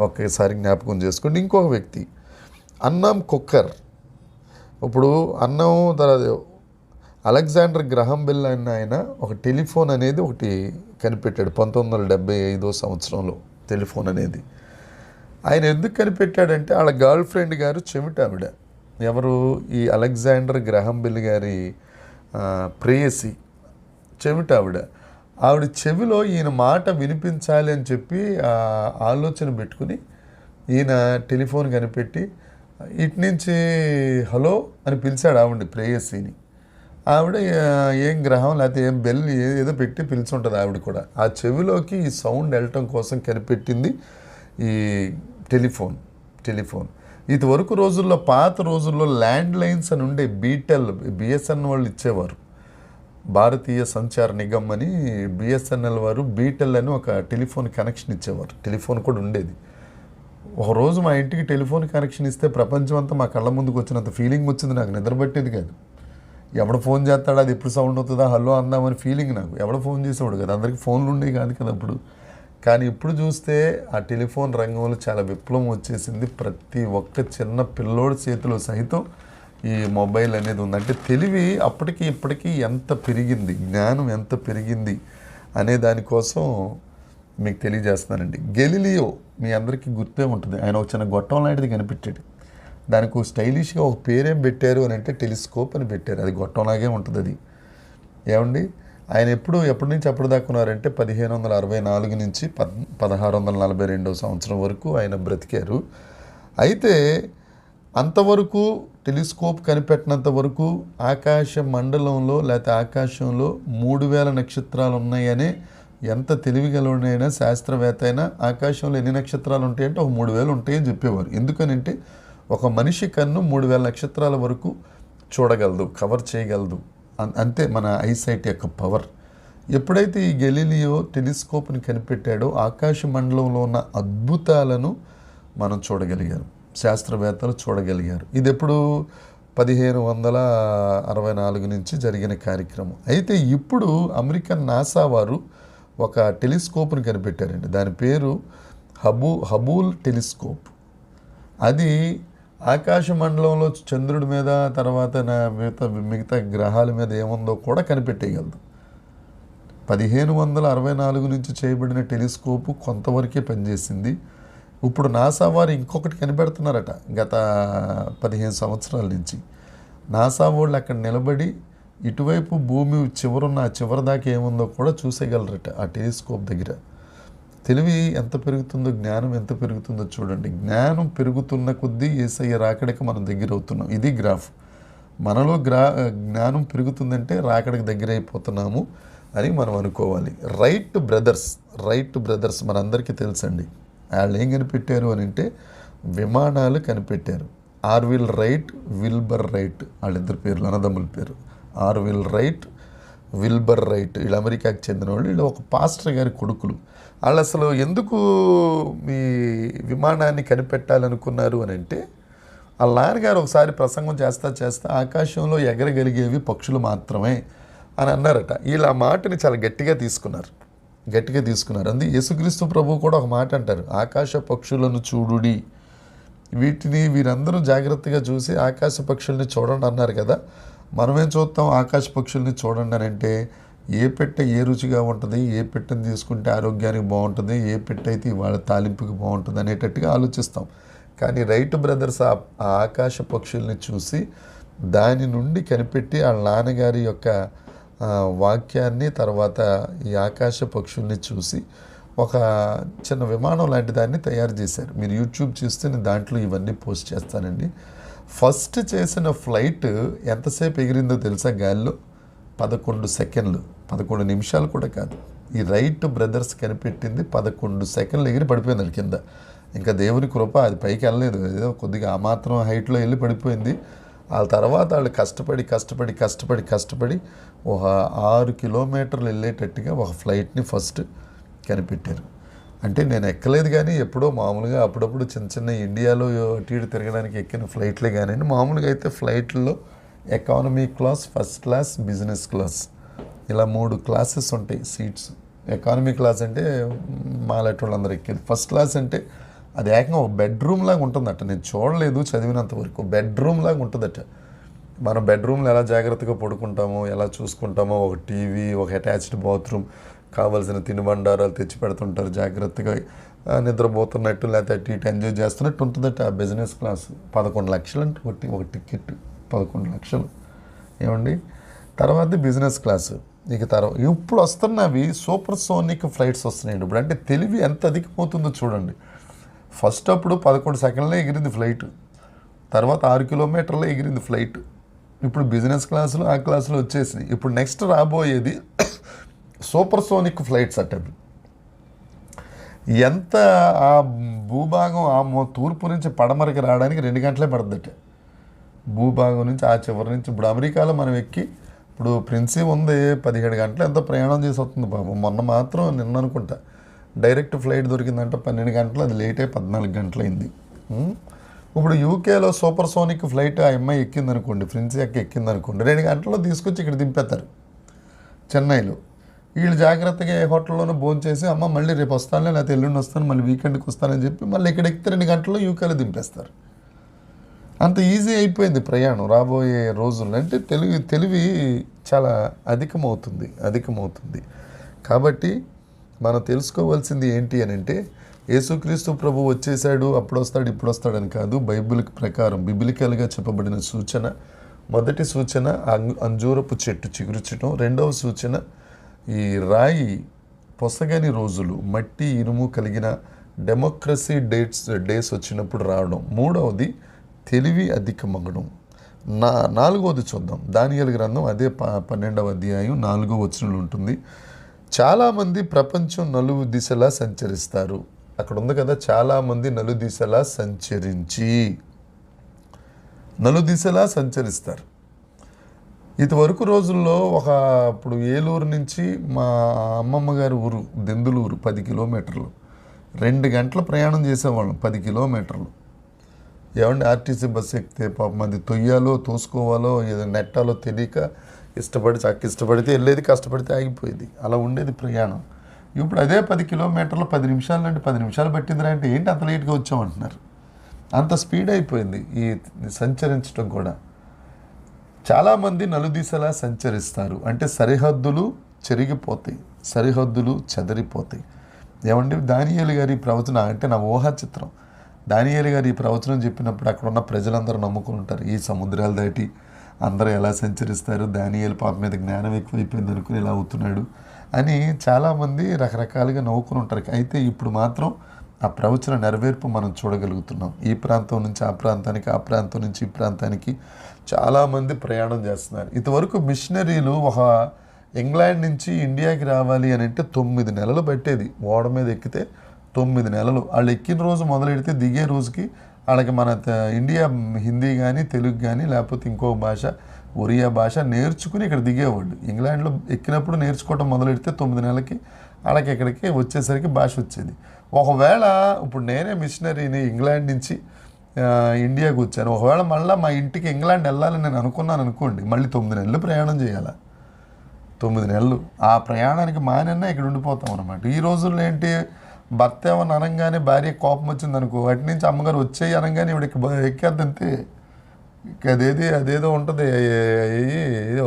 ఒకేసారి జ్ఞాపకం చేసుకోండి. ఇంకొక వ్యక్తి అన్నాం కుక్కర్. ఇప్పుడు అన్నం తర్వాత అలెగ్జాండర్ గ్రహం బెల్ అన్న ఆయన ఒక టెలిఫోన్ అనేది ఒకటి కనిపెట్టాడు 1975 సంవత్సరంలో. టెలిఫోన్ అనేది ఆయన ఎందుకు కనిపెట్టాడంటే, వాళ్ళ గర్ల్ ఫ్రెండ్ గారు చెవిటావిడ, ఎవరు, ఈ అలెగ్జాండర్ గ్రహం బెల్ గారి ప్రేయసి చెవిటావిడ. ఆవిడ చెవిలో ఈయన మాట వినిపించాలి అని చెప్పి ఆలోచన పెట్టుకుని ఈయన టెలిఫోన్ కనిపెట్టి ఇటు నుంచి హలో అని పిలిచాడు ఆవిడ ప్రేయసిని. ఆవిడ ఏం గ్రహం లేకపోతే ఏం బెల్ ఏదో పెట్టి పిలిచుంటుంది ఆవిడ కూడా. ఆ చెవిలోకి ఈ సౌండ్ వెళ్ళటం కోసం కనిపెట్టింది ఈ టెలిఫోన్. ఇదివరకు రోజుల్లో, పాత రోజుల్లో ల్యాండ్ లైన్స్ అని ఉండే, బిఎస్ఎన్ వాళ్ళు ఇచ్చేవారు, భారతీయ సంచార నిగమ్ అని బిఎస్ఎన్ఎల్ వారు బీటెల్ అని ఒక టెలిఫోన్ కనెక్షన్ ఇచ్చేవారు. టెలిఫోన్ కూడా ఉండేది. ఒకరోజు మా ఇంటికి టెలిఫోన్ కనెక్షన్ ఇస్తే ప్రపంచం అంతా మా కళ్ళ ముందుకు వచ్చినంత ఫీలింగ్ వచ్చింది. నాకు నిద్రపట్టేది కాదు. ఎవడ ఫోన్ చేస్తాడో, అది ఎప్పుడు సౌండ్ అవుతుందా, హలో అందామని ఫీలింగ్ నాకు. ఎవడ ఫోన్ చేసేవాడు కదా, అందరికీ ఫోన్లు ఉండేవి కాదు కదా అప్పుడు. కానీ ఇప్పుడు చూస్తే ఆ టెలిఫోన్ రంగంలో చాలా విప్లవం వచ్చేసింది. ప్రతి ఒక్క చిన్న పిల్లోడి చేతిలో సైతం ఈ మొబైల్ అనేది ఉంది. అంటే తెలివి అప్పటికి ఇప్పటికీ ఎంత పెరిగింది, జ్ఞానం ఎంత పెరిగింది అనే దానికోసం మీకు తెలియజేస్తున్నానండి. గెలీలియో మీ అందరికీ గుర్తే ఉంటుంది. ఆయన ఒక చిన్న గొట్టం లాంటిది కనిపెట్టాడు. దానికి స్టైలిష్గా ఒక పేరేం పెట్టారు అని అంటే టెలిస్కోప్ అని పెట్టారు. అది గొట్టంలాగే ఉంటుంది అది. ఏమండి, ఆయన ఎప్పటి నుంచి ఎప్పుడు దాక్కున్నారంటే 1564 నుంచి 1642 సంవత్సరం వరకు ఆయన బ్రతికారు. అయితే అంతవరకు టెలిస్కోప్ కనిపెట్టినంత వరకు ఆకాశ మండలంలో లేకపోతే ఆకాశంలో 3000 నక్షత్రాలు ఉన్నాయనే, ఎంత తెలివిగలైనా శాస్త్రవేత్త అయినా ఆకాశంలో ఎన్ని నక్షత్రాలు ఉంటాయంటే ఒక 3000 ఉంటాయని చెప్పేవారు. ఎందుకనంటే ఒక మనిషి కన్ను 3000 నక్షత్రాల వరకు చూడగలదు, కవర్ చేయగలదు. అంతే మన ఐసైట్ యొక్క పవర్. ఎప్పుడైతే ఈ గెలీలియో టెలిస్కోప్ని కనిపెట్టాడో ఆకాశ మండలంలో ఉన్న అద్భుతాలను మనం చూడగలిగారు, శాస్త్రవేత్తలు చూడగలిగారు. ఇది ఎప్పుడు 1564 నుంచి జరిగిన కార్యక్రమం. అయితే ఇప్పుడు అమెరికన్ నాసా వారు ఒక టెలిస్కోప్ని కనిపెట్టారండి. దాని పేరు హబూల్ టెలిస్కోప్. అది ఆకాశ మండలంలో చంద్రుడి మీద తర్వాత మిగతా గ్రహాల మీద ఏముందో కూడా కనిపెట్టేయగలదు. 1564 నుంచి చేయబడిన టెలిస్కోపు కొంతవరకే పనిచేసింది. ఇప్పుడు నాసా వారు ఇంకొకటి కనిపెడుతున్నారట గత 15 సంవత్సరాల నుంచి. నాసా వాళ్ళు అక్కడ నిలబడి ఇటువైపు భూమి చివరున్న ఆ చివరి దాకా ఏముందో కూడా చూసేయగలరట ఆ టెలిస్కోప్ దగ్గర. తెలివి ఎంత పెరుగుతుందో, జ్ఞానం ఎంత పెరుగుతుందో చూడండి. జ్ఞానం పెరుగుతున్న కొద్దీ యేసయ్య రాకడికి మనం దగ్గర అవుతున్నాం. ఇది గ్రాఫ్. మనలో జ్ఞానం పెరుగుతుందంటే రాకడికి దగ్గర అయిపోతున్నాము అని మనం అనుకోవాలి. రైట్ బ్రదర్స్ మనందరికీ తెలుసండి. వాళ్ళు ఏం కనిపెట్టారు అని అంటే విమానాలు కనిపెట్టారు. ఆర్విల్ రైట్, విల్బర్ రైట్, వాళ్ళిద్దరు పేర్లు అన్నదమ్ముల పేరు. ఆర్విల్ రైట్, విల్బర్ రైట్, వీళ్ళు అమెరికాకి చెందిన వాళ్ళు. వీళ్ళు ఒక పాస్టర్ గారి కొడుకులు. వాళ్ళు అసలు ఎందుకు మీ విమానాన్ని కనిపెట్టాలనుకున్నారు అని అంటే, వాళ్ళ నాన్నగారు ఒకసారి ప్రసంగం చేస్తా ఆకాశంలో ఎగరగలిగేవి పక్షులు మాత్రమే అని అన్నారట. వీళ్ళు ఆ మాటని చాలా గట్టిగా తీసుకున్నారు. అందుకే యేసుక్రీస్తు ప్రభువు కూడా ఒక మాట అంటారు, ఆకాశ పక్షులను చూడుడి. వీరందరూ జాగ్రత్తగా చూసి ఆకాశ పక్షుల్ని చూడండి అన్నారు కదా. మనమేం చూస్తాం? ఆకాశ పక్షుల్ని చూడండి అని అంటే ఏ పెట్టె ఏ రుచిగా ఉంటుంది, ఏ పెట్టెని తీసుకుంటే ఆరోగ్యానికి బాగుంటుంది, ఏ పెట్టె అయితే వాళ్ళ తాలింపుకి బాగుంటుంది అనేటట్టుగా ఆలోచిస్తాం. కానీ రైట్ బ్రదర్స్ ఆ ఆకాశ పక్షుల్ని చూసి దాని నుండి కనిపెట్టి వాళ్ళ నాన్నగారి యొక్క వాక్యాన్ని, తర్వాత ఈ ఆకాశ పక్షుల్ని చూసి ఒక చిన్న విమానం లాంటి దాన్ని తయారు చేశారు. మీరు యూట్యూబ్ చూస్తే నేను దాంట్లో ఇవన్నీ పోస్ట్ చేస్తానండి. ఫస్ట్ చేసిన ఫ్లైట్ ఎంతసేపు ఎగిరిందో తెలుసా? గాల్లో 11 సెకండ్లు, 11 నిమిషాలు కూడా కాదు. ఈ రైట్ బ్రదర్స్ కనిపెట్టింది 11 సెకండ్లు ఎగిరి పడిపోయింది కింద. ఇంకా దేవుని కృప, అది పైకి వెళ్ళలేదు, ఏదో కొద్దిగా ఆ మాత్రం హైట్లో వెళ్ళి పడిపోయింది. ఆ తర్వాత వాళ్ళు కష్టపడి ఒక 6 కిలోమీటర్లు వెళ్ళేటట్టుగా ఒక ఫ్లైట్ని ఫస్ట్ కనిపెట్టారు. అంటే నేను ఎక్కలేదు కానీ ఎప్పుడో మామూలుగా అప్పుడప్పుడు చిన్న ఇండియాలో అటు ఇటు తిరగడానికి ఎక్కిన ఫ్లైట్లే కానీ, మామూలుగా అయితే ఫ్లైట్లో economy class, first class, business class, ఇలా 3 క్లాసెస్ ఉంటాయి సీట్స్. ఎకానమీ క్లాస్ అంటే మాలాంటి వాళ్ళందరూ ఎక్కేది. ఫస్ట్ క్లాస్ అంటే అది ఏకంగా ఒక బెడ్రూమ్ లాగా ఉంటుందట. నేను చూడలేదు, చదివినంత వరకు బెడ్రూమ్ లాగా ఉంటుందట. మనం బెడ్రూమ్లో ఎలా జాగ్రత్తగా పడుకుంటామో, ఎలా చూసుకుంటామో, ఒక టీవీ, ఒక అటాచ్డ్ బాత్రూమ్, కావాల్సిన తినుబండారాలు తెచ్చి పెడుతుంటారు, జాగ్రత్తగా నిద్రపోతున్నట్టు లేకపోతే అటు ఇటు ఎంజాయ్ చేస్తున్నట్టు ఉంటుందట ఆ బిజినెస్ క్లాస్. 11 లక్షలు అంటే ఒక టికెట్ 11 లక్షలు ఏమండి. తర్వాత బిజినెస్ క్లాసు. ఇక తర్వాత ఇప్పుడు వస్తున్నవి సూపర్ సోనిక్ ఫ్లైట్స్ వస్తున్నాయండి ఇప్పుడు. అంటే తెలివి ఎంత అధికమవుతుందో చూడండి. ఫస్ట్ అప్పుడు 11 సెకండ్లే ఎగిరింది ఫ్లైట్, తర్వాత 6 కిలోమీటర్లే ఎగిరింది ఫ్లైట్. ఇప్పుడు బిజినెస్ క్లాసులు ఆ క్లాసులు వచ్చేసినాయి. ఇప్పుడు నెక్స్ట్ రాబోయేది సూపర్ సోనిక్ ఫ్లైట్స్ అట. ఎంత ఆ భూభాగం ఆ తూర్పు నుంచి పడమరకి రావడానికి 2 గంటలే పడుతుందట. భూభాగం నుంచి ఆ చివరి నుంచి. ఇప్పుడు అమెరికాలో మనం ఎక్కి, ఇప్పుడు ప్రిన్సీ ఉంది 17 గంటలు ఎంత ప్రయాణం చేసి వస్తుంది పాపం. మొన్న మాత్రం నిన్న అనుకుంటా డైరెక్ట్ ఫ్లైట్ దొరికిందంట 12 గంటలు, అది లేట్ అయి 14 గంటలైంది. ఇప్పుడు యూకేలో సూపర్ సోనిక్ ఫ్లైట్ ఆ అమ్మాయి ఎక్కిందనుకోండి, ప్రిన్సీ ఎక్కిందనుకోండి, 2 గంటల్లో తీసుకొచ్చి ఇక్కడ దింపేస్తారు చెన్నైలో. వీళ్ళు జాగ్రత్తగా ఏ హోటల్లోనూ భోంచేసి, అమ్మ మళ్ళీ రేపు వస్తానులే, లేకపోతే ఎల్లుండి వస్తాను, మళ్ళీ వీకెండ్కి వస్తానని చెప్పి మళ్ళీ ఇక్కడ ఎక్కితే 2 గంటల్లో యూకేలో దింపేస్తారు. అంత ఈజీ అయిపోయింది ప్రయాణం రాబోయే రోజుల్లో. అంటే తెలివి చాలా అధికమవుతుంది. కాబట్టి మనం తెలుసుకోవాల్సింది ఏంటి అని అంటే, యేసుక్రీస్తు ప్రభు వచ్చేసాడు, అప్పుడు వస్తాడు, ఇప్పుడు వస్తాడని కాదు. బైబిల్ ప్రకారం బిబిలికల్గా చెప్పబడిన సూచన, మొదటి సూచన అంజూరపు చెట్టు చిగురుచటం, రెండవ సూచన ఈ రాయి పొసగని రోజులు, మట్టి ఇనుము కలిగిన డెమోక్రసీ డేస్ వచ్చినప్పుడు రావడం, మూడవది తెలివి అధికమగడం. నాలుగవది చూద్దాం. దానియేలు గ్రంథం అదే 12వ అధ్యాయం 4వ వచనంలో ఉంటుంది. చాలామంది ప్రపంచం నలుగు దిశలా సంచరిస్తారు. అక్కడ ఉంది కదా, చాలామంది నలుదిశలా సంచరిస్తారు. ఇదివరకు రోజుల్లో ఇప్పుడు ఏలూరు నుంచి మా అమ్మమ్మ గారి ఊరు దెందులూరు 10 కిలోమీటర్లు, 2 గంటల ప్రయాణం చేసేవాళ్ళం 10 కిలోమీటర్లు. ఏమంటే ఆర్టీసీ బస్సు ఎక్కితే పాపం అది తొయ్యాలో తోసుకోవాలో నెట్టాలో తెలియక ఇష్టపడితే వెళ్ళేది, కష్టపడితే ఆగిపోయేది. అలా ఉండేది ప్రయాణం. ఇప్పుడు అదే 10 కిలోమీటర్లు 10 నిమిషాలు అంటే 10 నిమిషాలు పట్టిందిరా అంటే ఏంటి అంత లేట్గా వచ్చామంటున్నారు. అంత స్పీడ్ అయిపోయింది ఈ సంచరించడం కూడా. చాలామంది నలుదిశలా సంచరిస్తారు అంటే సరిహద్దులు చెరిగిపోతాయి, సరిహద్దులు చెదరిపోతాయి. ఏమండి, దానియేలు గారి ప్రవచనం అంటే నా ఊహా చిత్రం. దానియేలు గారు ఈ ప్రవచనం చెప్పినప్పుడు అక్కడ ఉన్న ప్రజలందరూ నమ్ముకుని ఉంటారు, ఈ సముద్రాలు దాటి అందరూ ఎలా సంచరిస్తారు, దానియేలు పాప మీద జ్ఞానం ఎక్కువైపోయింది అనుకుని ఇలా అవుతున్నాడు అని చాలామంది రకరకాలుగా నవ్వుకుని ఉంటారు. అయితే ఇప్పుడు మాత్రం ఆ ప్రవచన నెరవేర్పు మనం చూడగలుగుతున్నాం. ఈ ప్రాంతం నుంచి ఆ ప్రాంతానికి, ఆ ప్రాంతం నుంచి ఈ ప్రాంతానికి చాలామంది ప్రయాణం చేస్తున్నారు. ఇంతవరకు మిషనరీలు ఒక ఇంగ్లాండ్ నుంచి ఇండియాకి రావాలి అని అంటే 9 నెలలు పట్టేది. ఓడ మీద ఎక్కితే 9 నెలలు. వాళ్ళు ఎక్కిన రోజు మొదలెడితే దిగే రోజుకి వాళ్ళకి మన ఇండియా హిందీ కానీ, తెలుగు కానీ, లేకపోతే ఇంకో భాష, ఒరియా భాష నేర్చుకుని ఇక్కడ దిగేవాళ్ళు. ఇంగ్లాండ్లో ఎక్కినప్పుడు నేర్చుకోవటం మొదలెడితే 9 నెలలకి వాళ్ళకి ఇక్కడికి వచ్చేసరికి భాష వచ్చేది. ఒకవేళ ఇప్పుడు నేనే మిషనరీని ఇంగ్లాండ్ నుంచి ఇండియాకి వచ్చాను, ఒకవేళ మళ్ళీ మా ఇంటికి ఇంగ్లాండ్ వెళ్ళాలని నేను అనుకున్నాను అనుకోండి, మళ్ళీ 9 నెలలు ప్రయాణం చేయాలి. 9 నెలలు ఆ ప్రయాణానికి మానన్నా ఇక్కడ ఉండిపోతాం అనమాట. ఈ రోజుల్లో ఏంటి, భర్త ఏమన్నా అనగానే భార్య కోపం వచ్చింది అనుకో, వాటి నుంచి అమ్మగారు వచ్చేయి అనగానే ఇవిడికి ఎక్కేద్దంతే. అదేదో ఉంటుంది, ఏదో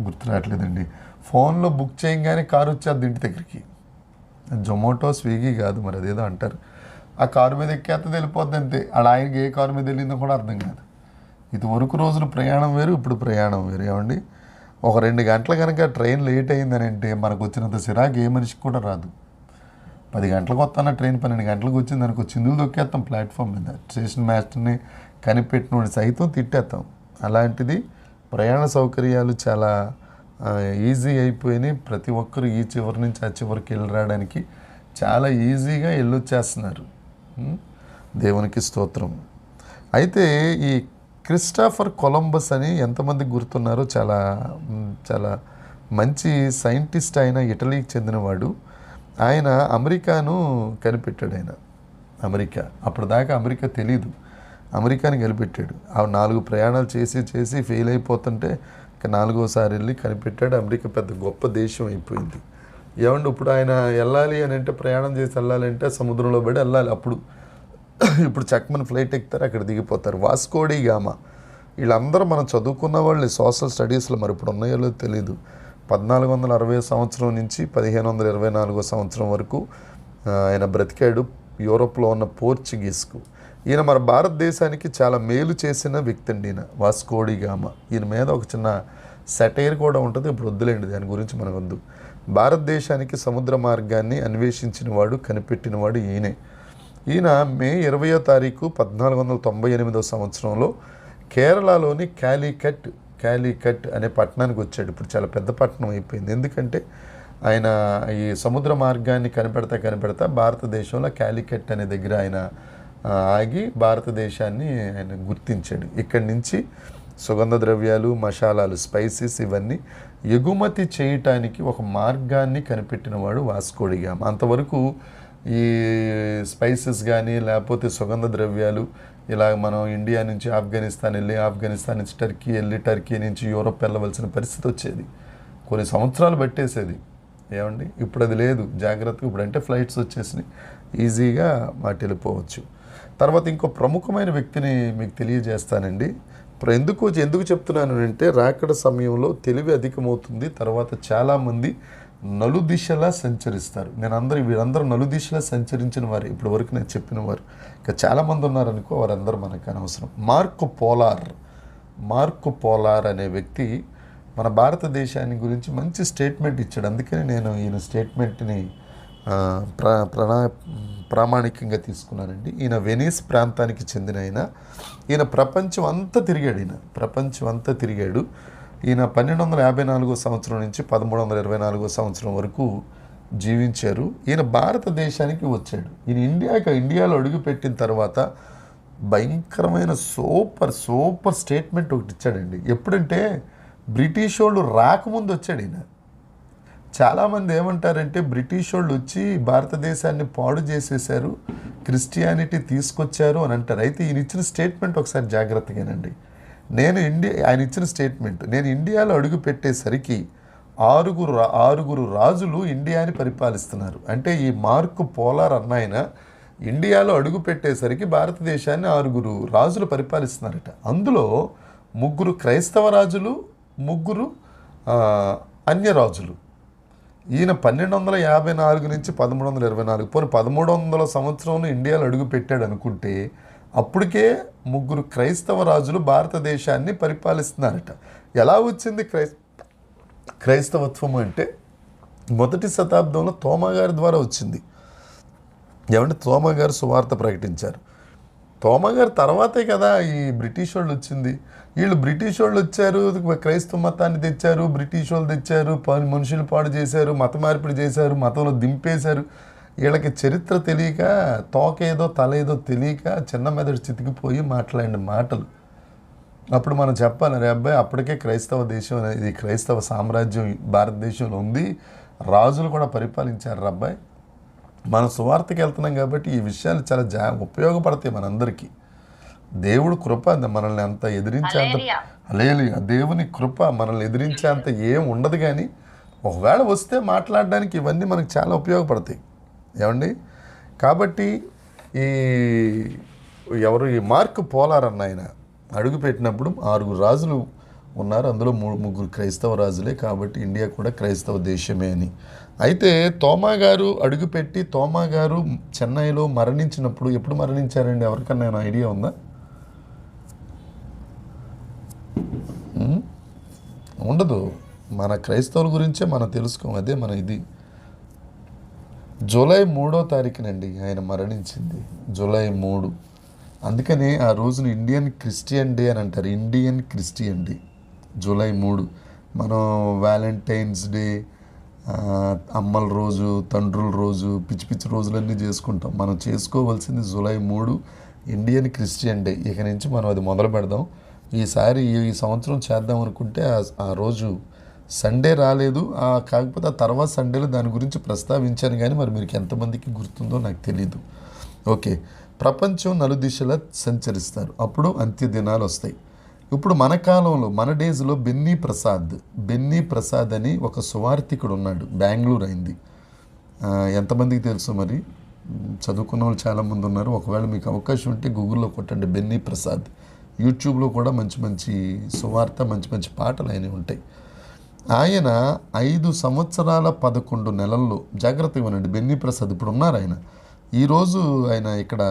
గుర్తు రావట్లేదండి. ఫోన్లో బుక్ చేయగానే కారు వచ్చేది ఇంటి దగ్గరికి. జొమాటో, స్విగ్గీ కాదు మరి, అదేదో అంటారు. ఆ కారు మీద ఎక్కేస్తుంది, వెళ్ళిపోద్ది అంతే. అలా ఆయనకి ఏ కారు మీద వెళ్ళిందో కూడా అర్థం కాదు. ఇదివరకు రోజులు ప్రయాణం వేరు, ఇప్పుడు ప్రయాణం వేరు. ఏమండి, ఒక 2 గంటలు కనుక ట్రైన్ లేట్ అయిందని అంటే మనకు వచ్చినంత సిరాకు ఏ మనిషికి కూడా రాదు. 10 గంటలకు వస్తాన ట్రైన్ 12 గంటలకు వచ్చింది అనుకో, చిందులు దొక్కేస్తాం ప్లాట్ఫామ్ మీద. స్టేషన్ మాస్టర్ని కనిపెట్టిన సైతం తిట్టేస్తాం. అలాంటిది ప్రయాణ సౌకర్యాలు చాలా ఈజీ అయిపోయినాయి. ప్రతి ఒక్కరు ఈ చివరి నుంచి ఆ చివరికి వెళ్ళి రావడానికి చాలా ఈజీగా వెళ్ళొచ్చేస్తున్నారు. దేవునికి స్తోత్రం. అయితే ఈ క్రిస్టోఫర్ కొలంబస్ అని ఎంతమందికి గుర్తున్నారో, చాలా చాలా మంచి సైంటిస్ట్. ఆయన ఇటలీకి చెందినవాడు. ఆయన అమెరికాను కనిపెట్టాడు. అమెరికా అప్పటిదాకా అమెరికా తెలీదు, అమెరికాని కనిపెట్టాడు. ఆ 4 ప్రయాణాలు చేసి ఫెయిల్ అయిపోతుంటే ఇక 4వసారి వెళ్ళి కనిపెట్టాడు. అమెరికా పెద్ద గొప్ప దేశం అయిపోయింది. ఏమండి, ఇప్పుడు ఆయన వెళ్ళాలి అని అంటే, ప్రయాణం చేసి వెళ్ళాలి అంటే సముద్రంలో పడి వెళ్ళాలి. ఇప్పుడు చక్కమని ఫ్లైట్ ఎక్కుతారు, అక్కడ దిగిపోతారు. వాస్కోడి గామా, వీళ్ళందరూ మనం చదువుకున్న వాళ్ళు సోషల్ స్టడీస్లో, మరి ఇప్పుడు ఉన్నాయో తెలీదు. 1460 సంవత్సరం నుంచి 1524 సంవత్సరం వరకు ఆయన బ్రతికాడు యూరోప్లో ఉన్న పోర్చుగీస్కు. ఈయన మన భారతదేశానికి చాలా మేలు చేసిన వ్యక్తి అండి ఈయన, వాస్కోడి గామా. ఈయన మీద ఒక చిన్న సెటైర్ కూడా ఉంటుంది, ఇప్పుడు వద్దులేండి, దాని గురించి మనకు వద్దు. భారతదేశానికి సముద్ర మార్గాన్ని అన్వేషించిన వాడు, కనిపెట్టినవాడు ఈయనే. ఈయన మే 20వ తారీఖు 1498 సంవత్సరంలో కేరళలోని కాలికట్ అనే పట్టణానికి వచ్చాడు. ఇప్పుడు చాలా పెద్ద పట్టణం అయిపోయింది. ఎందుకంటే ఆయన ఈ సముద్ర మార్గాన్ని కనిపెడతా భారతదేశంలో కాలికట్ అనే దగ్గర ఆయన ఆగి భారతదేశాన్ని ఆయన గుర్తించాడు. ఇక్కడి నుంచి సుగంధ ద్రవ్యాలు, మసాలాలు, స్పైసెస్ ఇవన్నీ ఎగుమతి చేయటానికి ఒక మార్గాన్ని కనిపెట్టినవాడు వాస్కోడి గామా. అంతవరకు ఈ స్పైసెస్ కానీ లేకపోతే సుగంధ ద్రవ్యాలు ఇలా మనం ఇండియా నుంచి ఆఫ్ఘనిస్తాన్ వెళ్ళి, ఆఫ్ఘనిస్తాన్ నుంచి టర్కీ వెళ్ళి, టర్కీ నుంచి యూరోప్ వెళ్ళవలసిన పరిస్థితి వచ్చేది. కొన్ని సంవత్సరాలు పట్టేసేది. ఏమండి, ఇప్పుడు అది లేదు. జాగ్రత్తగా ఇప్పుడు అంటే ఫ్లైట్స్ వచ్చేసినాయి, ఈజీగా వాటి వెళ్ళిపోవచ్చు. తర్వాత ఇంకో ప్రముఖమైన వ్యక్తిని మీకు తెలియజేస్తానండి. ఎందుకు చెప్తున్నాను అంటే, రాకడ సమయంలో తెలివి అధికమవుతుంది. తర్వాత చాలామంది నలుదిశలా సంచరిస్తారు. వీరందరూ నలుదిశలా సంచరించిన వారు, ఇప్పటి వరకు నేను చెప్పిన వారు. ఇంకా చాలామంది ఉన్నారనుకో, వారందరూ మనకు అనవసరం. మార్కో పోలార్ అనే వ్యక్తి మన భారతదేశాన్ని గురించి మంచి స్టేట్మెంట్ ఇచ్చాడు. అందుకని నేను ఈయన స్టేట్మెంట్ని ప్రామాణికంగా తీసుకున్నానండి. ఈయన వెనీస్ ప్రాంతానికి చెందిన ఈయన ప్రపంచం అంతా తిరిగాడు. ఈయన 1254 సంవత్సరం నుంచి 1324 సంవత్సరం వరకు జీవించారు. ఈయన భారతదేశానికి వచ్చాడు. ఈయన ఇండియాలో అడుగుపెట్టిన తర్వాత భయంకరమైన సూపర్ స్టేట్మెంట్ ఒకటి ఇచ్చాడండి. ఎప్పుడంటే బ్రిటిష్ వాళ్ళు రాకముందు వచ్చాడు ఈయన. చాలామంది ఏమంటారంటే, బ్రిటిష్ వాళ్ళు వచ్చి భారతదేశాన్ని పాడు చేసేసారు, క్రిస్టియానిటీ తీసుకొచ్చారు అని అంటారు. అయితే ఈయన ఇచ్చిన స్టేట్మెంట్ ఒకసారి జాగ్రత్తగానండి. ఆయన ఇచ్చిన స్టేట్మెంట్, నేను ఇండియాలో అడుగు పెట్టేసరికి 6 రాజులు ఇండియాని పరిపాలిస్తున్నారు. అంటే ఈ మార్కో పోలార్ అన్నాయన ఇండియాలో అడుగు పెట్టేసరికి భారతదేశాన్ని 6 రాజులు పరిపాలిస్తున్నారట. అందులో 3 క్రైస్తవ రాజులు, 3 అన్య రాజులు. ఈయన 1254 నుంచి 1324 పోనీ 1300 సంవత్సరంలో ఇండియాలో అడుగు పెట్టాడు అనుకుంటే అప్పటికే 3 క్రైస్తవ రాజులు భారతదేశాన్ని పరిపాలిస్తున్నారట. ఎలా వచ్చింది క్రైస్తవత్వం అంటే మొదటి శతాబ్దంలో తోమా గారి ద్వారా వచ్చింది. ఏమంటే తోమా గారు సువార్త ప్రకటించారు. తోమా గారు తర్వాతే కదా ఈ బ్రిటిష్ వాళ్ళు వచ్చింది. వీళ్ళు బ్రిటిష్ వాళ్ళు వచ్చారు, క్రైస్తవ మతాన్ని తెచ్చారు, బ్రిటిష్ వాళ్ళు తెచ్చారు, మనుషులు పాడు చేశారు, మత మార్పిడి చేశారు, మతంలో దింపేశారు. వీళ్ళకి చరిత్ర తెలియక, తోకేదో తలేదో తెలియక చిన్న మెదడు చితికిపోయి మాట్లాడిన మాటలు. అప్పుడు మనం చెప్పాలి, రే అబ్బాయి అప్పటికే క్రైస్తవ దేశం అనేది, క్రైస్తవ సామ్రాజ్యం భారతదేశంలో ఉంది, రాజులు కూడా పరిపాలించారు అబ్బాయి. మనం సువార్తకి వెళ్తున్నాం కాబట్టి ఈ విషయాలు చాలా ఉపయోగపడతాయి మనందరికీ. దేవుడు కృప మనల్ని అంత ఎదిరించేంత లేదు, దేవుని కృప మనల్ని ఎదిరించేంత ఏం ఉండదు. కానీ ఒకవేళ వస్తే మాట్లాడడానికి ఇవన్నీ మనకు చాలా ఉపయోగపడతాయి. ఏమండి? కాబట్టి ఈ మార్క్ పోలార్ అన్న ఆయన అడుగుపెట్టినప్పుడు 6 రాజులు ఉన్నారు, అందులో 3 క్రైస్తవ రాజులే. కాబట్టి ఇండియా కూడా క్రైస్తవ దేశమే అని. అయితే తోమా గారు అడుగుపెట్టి తోమా గారు చెన్నైలో మరణించినప్పుడు, ఎప్పుడు మరణించారండి? ఎవరికన్నా ఏమైనా ఐడియా ఉందా? ఉండదు. మన క్రైస్తవుల గురించే మనం తెలుసుకోం, అదే మన ఇది. జూలై 3వ తారీఖునండి ఆయన మరణించింది, జూలై 3. అందుకనే ఆ రోజున ఇండియన్ క్రిస్టియన్ డే అని అంటారు, ఇండియన్ క్రిస్టియన్ డే జూలై 3. మనం వ్యాలంటైన్స్ డే, అమ్మల రోజు, తండ్రుల రోజు, పిచ్చి పిచ్చి రోజులన్నీ చేసుకుంటాం. మనం చేసుకోవాల్సింది జూలై 3 ఇండియన్ క్రిస్టియన్ డే. ఇక నుంచి మనం అది మొదలు పెడదాం. ఈసారి ఈ సంవత్సరం చేద్దాం అనుకుంటే ఆ రోజు సండే రాలేదు, కాకపోతే ఆ తర్వాత సండేలో దాని గురించి ప్రస్తావించాను. కానీ మరి మీకు ఎంతమందికి గుర్తుందో నాకు తెలీదు. ఓకే, ప్రపంచం నలుదిశలా సంచరిస్తారు, అప్పుడు అంత్య దినాలు వస్తాయి. ఇప్పుడు మన కాలంలో, మన డేస్లో బెన్నీ ప్రసాద్ అని ఒక సువార్థికుడు ఉన్నాడు, బెంగళూరు అయింది. ఎంతమందికి తెలుసు మరి? చదువుకున్న వాళ్ళు చాలామంది ఉన్నారు. ఒకవేళ మీకు అవకాశం ఉంటే గూగుల్లో కొట్టండి బెన్నీ ప్రసాద్. యూట్యూబ్లో కూడా మంచి మంచి సువార్త, మంచి మంచి పాటలు అయినవి ఉంటాయి. ఆయన 5 సంవత్సరాల 11 నెలల్లో, జాగ్రత్తగా వినండి, బెన్నీ ప్రసాద్ ఇప్పుడు ఉన్నారు ఆయన. ఈరోజు ఆయన ఇక్కడ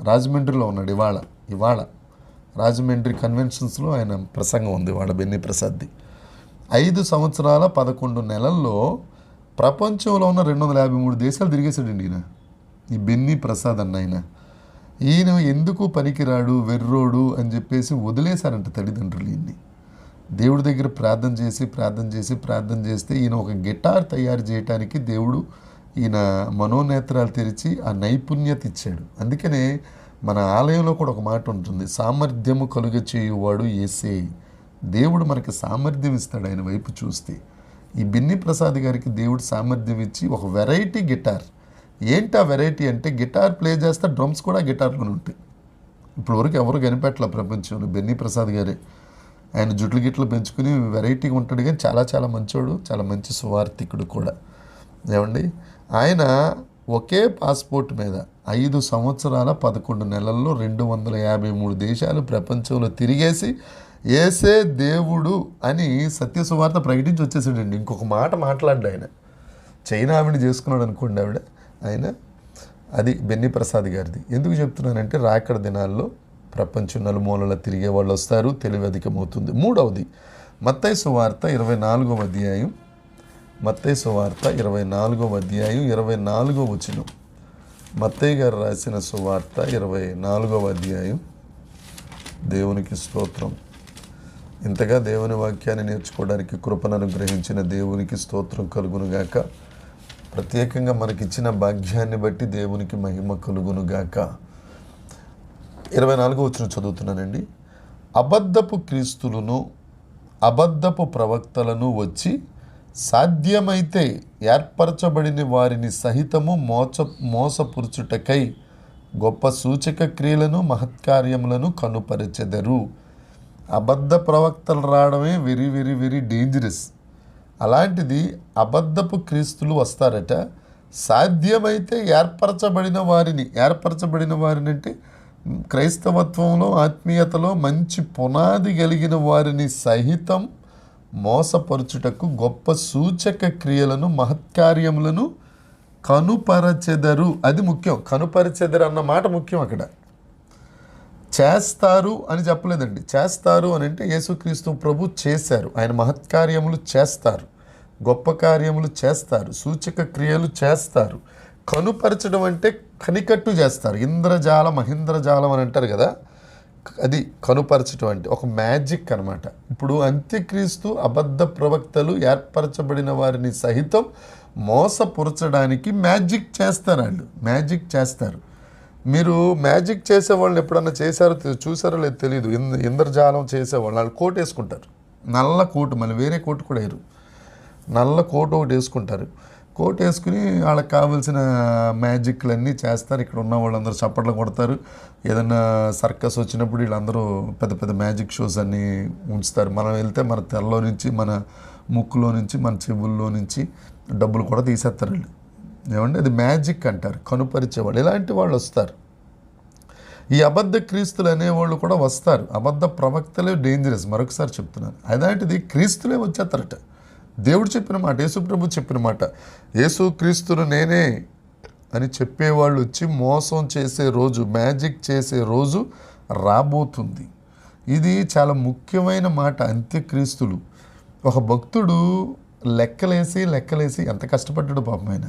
రాజమండ్రిలో ఉన్నాడు. ఇవాళ రాజమండ్రి కన్వెన్షన్స్లో ఆయన ప్రసంగం ఉంది ఇవాళ బెన్నీ ప్రసాద్ది. 5 సంవత్సరాల 11 నెలల్లో ప్రపంచంలో ఉన్న 253 దేశాలు తిరిగేశాడండి ఈయన, ఈ బెన్నీ ప్రసాద్ అన్న ఆయన. ఈయన ఎందుకు పనికిరాడు, వెర్రోడు అని చెప్పేసి వదిలేశారంట తల్లిదండ్రులు ఈయన్ని. దేవుడి దగ్గర ప్రార్థన చేస్తే ఈయన ఒక గిటార్ తయారు చేయడానికి దేవుడు ఈయన మనోనేత్రాలు తెరిచి ఆ నైపుణ్యత ఇచ్చాడు. అందుకనే మన ఆలయంలో కూడా ఒక మాట ఉంటుంది, సామర్థ్యము కలుగ చేయువాడు యేసే. దేవుడు మనకి సామర్థ్యం ఇస్తాడు ఆయన వైపు చూస్తే. ఈ బెన్నీ ప్రసాద్ గారికి దేవుడు సామర్థ్యం ఇచ్చి ఒక వెరైటీ గిటార్. ఏంటి ఆ వెరైటీ అంటే, గిటార్ ప్లే చేస్తే డ్రమ్స్ కూడా గిటార్లోనే ఉంటాయి. ఇప్పుడు వరకు ఎవరు కనిపెట్టలే ప్రపంచంలో, బెన్నీ ప్రసాద్ గారే. ఆయన జుట్లు గిట్లు పెంచుకుని వెరైటీగా ఉంటాడు, కానీ చాలా చాలా మంచోడు, చాలా మంచి సువార్థికుడు కూడా. ఏమండి? ఆయన ఒకే పాస్పోర్ట్ మీద 5 సంవత్సరాల 11 నెలల్లో 253 దేశాలు ప్రపంచంలో తిరిగేసి ఏసే దేవుడు అని సత్య సువార్త ప్రకటించి వచ్చేసాడండి. ఇంకొక మాట మాట్లాడ్డా ఆయన. చైనా ఆవిడ చేసుకున్నాడు అనుకోండి ఆయన. అది బెన్నీ ప్రసాద్ గారిది. ఎందుకు చెప్తున్నానంటే, రాకడ దినాల్లో ప్రపంచం నలుమూలలా తిరిగే వాళ్ళు వస్తారు, తెలివి అధికమవుతుంది. 3వది మత్తయి సువార్త 24వ అధ్యాయం, మత్తయి సువార్త 24వ అధ్యాయం 24వ వచనం. మత్తయి గారు రాసిన సువార్త 24వ అధ్యాయం. దేవునికి స్తోత్రం. ఇంతగా దేవుని వాక్యాన్ని నేర్చుకోవడానికి కృపను అనుగ్రహించిన దేవునికి స్తోత్రం కలుగునుగాక. ప్రత్యేకంగా మనకిచ్చిన భాగ్యాన్ని బట్టి దేవునికి మహిమ కలుగునుగాక. 24వ వచనం చదువుతున్నానండి. అబద్ధపు క్రీస్తులను, అబద్ధపు ప్రవక్తలను వచ్చి సాధ్యమైతే ఏర్పరచబడిన వారిని సహితము మోసపురుచుటకై గొప్ప సూచక క్రియలను, మహత్కార్యములను కనుపరచెదరు. అబద్ధ ప్రవక్తలు రావడమే వెరీ వెరీ వెరీ డేంజరస్. అలాంటిది అబద్ధపు క్రీస్తులు వస్తారట. సాధ్యమైతే ఏర్పరచబడిన వారిని అంటే క్రైస్తవత్వంలో, ఆత్మీయతలో మంచి పునాది కలిగిన వారిని సహితం మోసపరుచుటకు గొప్ప సూచక క్రియలను మహత్కార్యములను కనుపరచెదరు. అది ముఖ్యం. కనుపరచెదరు అన్న మాట ముఖ్యం. అక్కడ చేస్తారు అని చెప్పలేదండి. చేస్తారు అని అంటే యేసుక్రీస్తు ప్రభు చేశారు. ఆయన మహత్కార్యములు చేస్తారు, గొప్ప కార్యములు చేస్తారు, సూచక క్రియలు చేస్తారు. కనుపరచడం అంటే కనికట్టు చేస్తారు. ఇంద్రజాలం మహేంద్రజాలం అని అంటారు కదా, అది కనుపరచడం అంటే ఒక మ్యాజిక్ అనమాట. ఇప్పుడు అంత్యక్రీస్తు అబద్ధ ప్రవక్తలు ఏర్పరచబడిన వారిని సహితం మోసపురచడానికి మ్యాజిక్ చేస్తారు. వాళ్ళు మ్యాజిక్ చేస్తారు. మీరు మ్యాజిక్ చేసేవాళ్ళని ఎప్పుడన్నా చూసారో లేదో తెలియదు. ఇంద్రజాలం చేసేవాళ్ళు వాళ్ళు కోట్ వేసుకుంటారు, నల్ల కోటు, మళ్ళీ వేరే కోటు కూడా వేయరు, నల్ల కోటు ఒకటి వేసుకుంటారు. కోట్ వేసుకుని వాళ్ళకి కావాల్సిన మ్యాజిక్లన్నీ చేస్తారు. ఇక్కడ ఉన్న వాళ్ళందరూ చప్పట్లు కొడతారు. ఏదైనా సర్కస్ వచ్చినప్పుడు వీళ్ళందరూ పెద్ద పెద్ద మ్యాజిక్ షోస్ అన్నీ ఉంచుతారు. మనం వెళ్తే మన తెరలో నుంచి, మన ముక్కులో నుంచి, మన చెవుల్లో నుంచి డబ్బులు కూడా తీసేస్తారు వీళ్ళు. ఏమంటే అది మ్యాజిక్ అంటారు, కనుపరిచేవాళ్ళు. ఇలాంటి వాళ్ళు వస్తారు. ఈ అబద్ధ క్రీస్తులు అనేవాళ్ళు కూడా వస్తారు. అబద్ధ ప్రవక్తలే డేంజరస్, మరొకసారి చెప్తున్నాను. అలాంటిది క్రీస్తులే వచ్చేస్తారట. దేవుడు చెప్పిన మాట, యేసుప్రభు చెప్పిన మాట, యేసుక్రీస్తును నేనే అని చెప్పేవాళ్ళు వచ్చి మోసం చేసే రోజు, మ్యాజిక్ చేసే రోజు రాబోతుంది. ఇది చాలా ముఖ్యమైన మాట. అంత్యక్రీస్తులు. ఒక భక్తుడు లెక్కలేసి ఎంత కష్టపడ్డాడు పాపం ఆయన.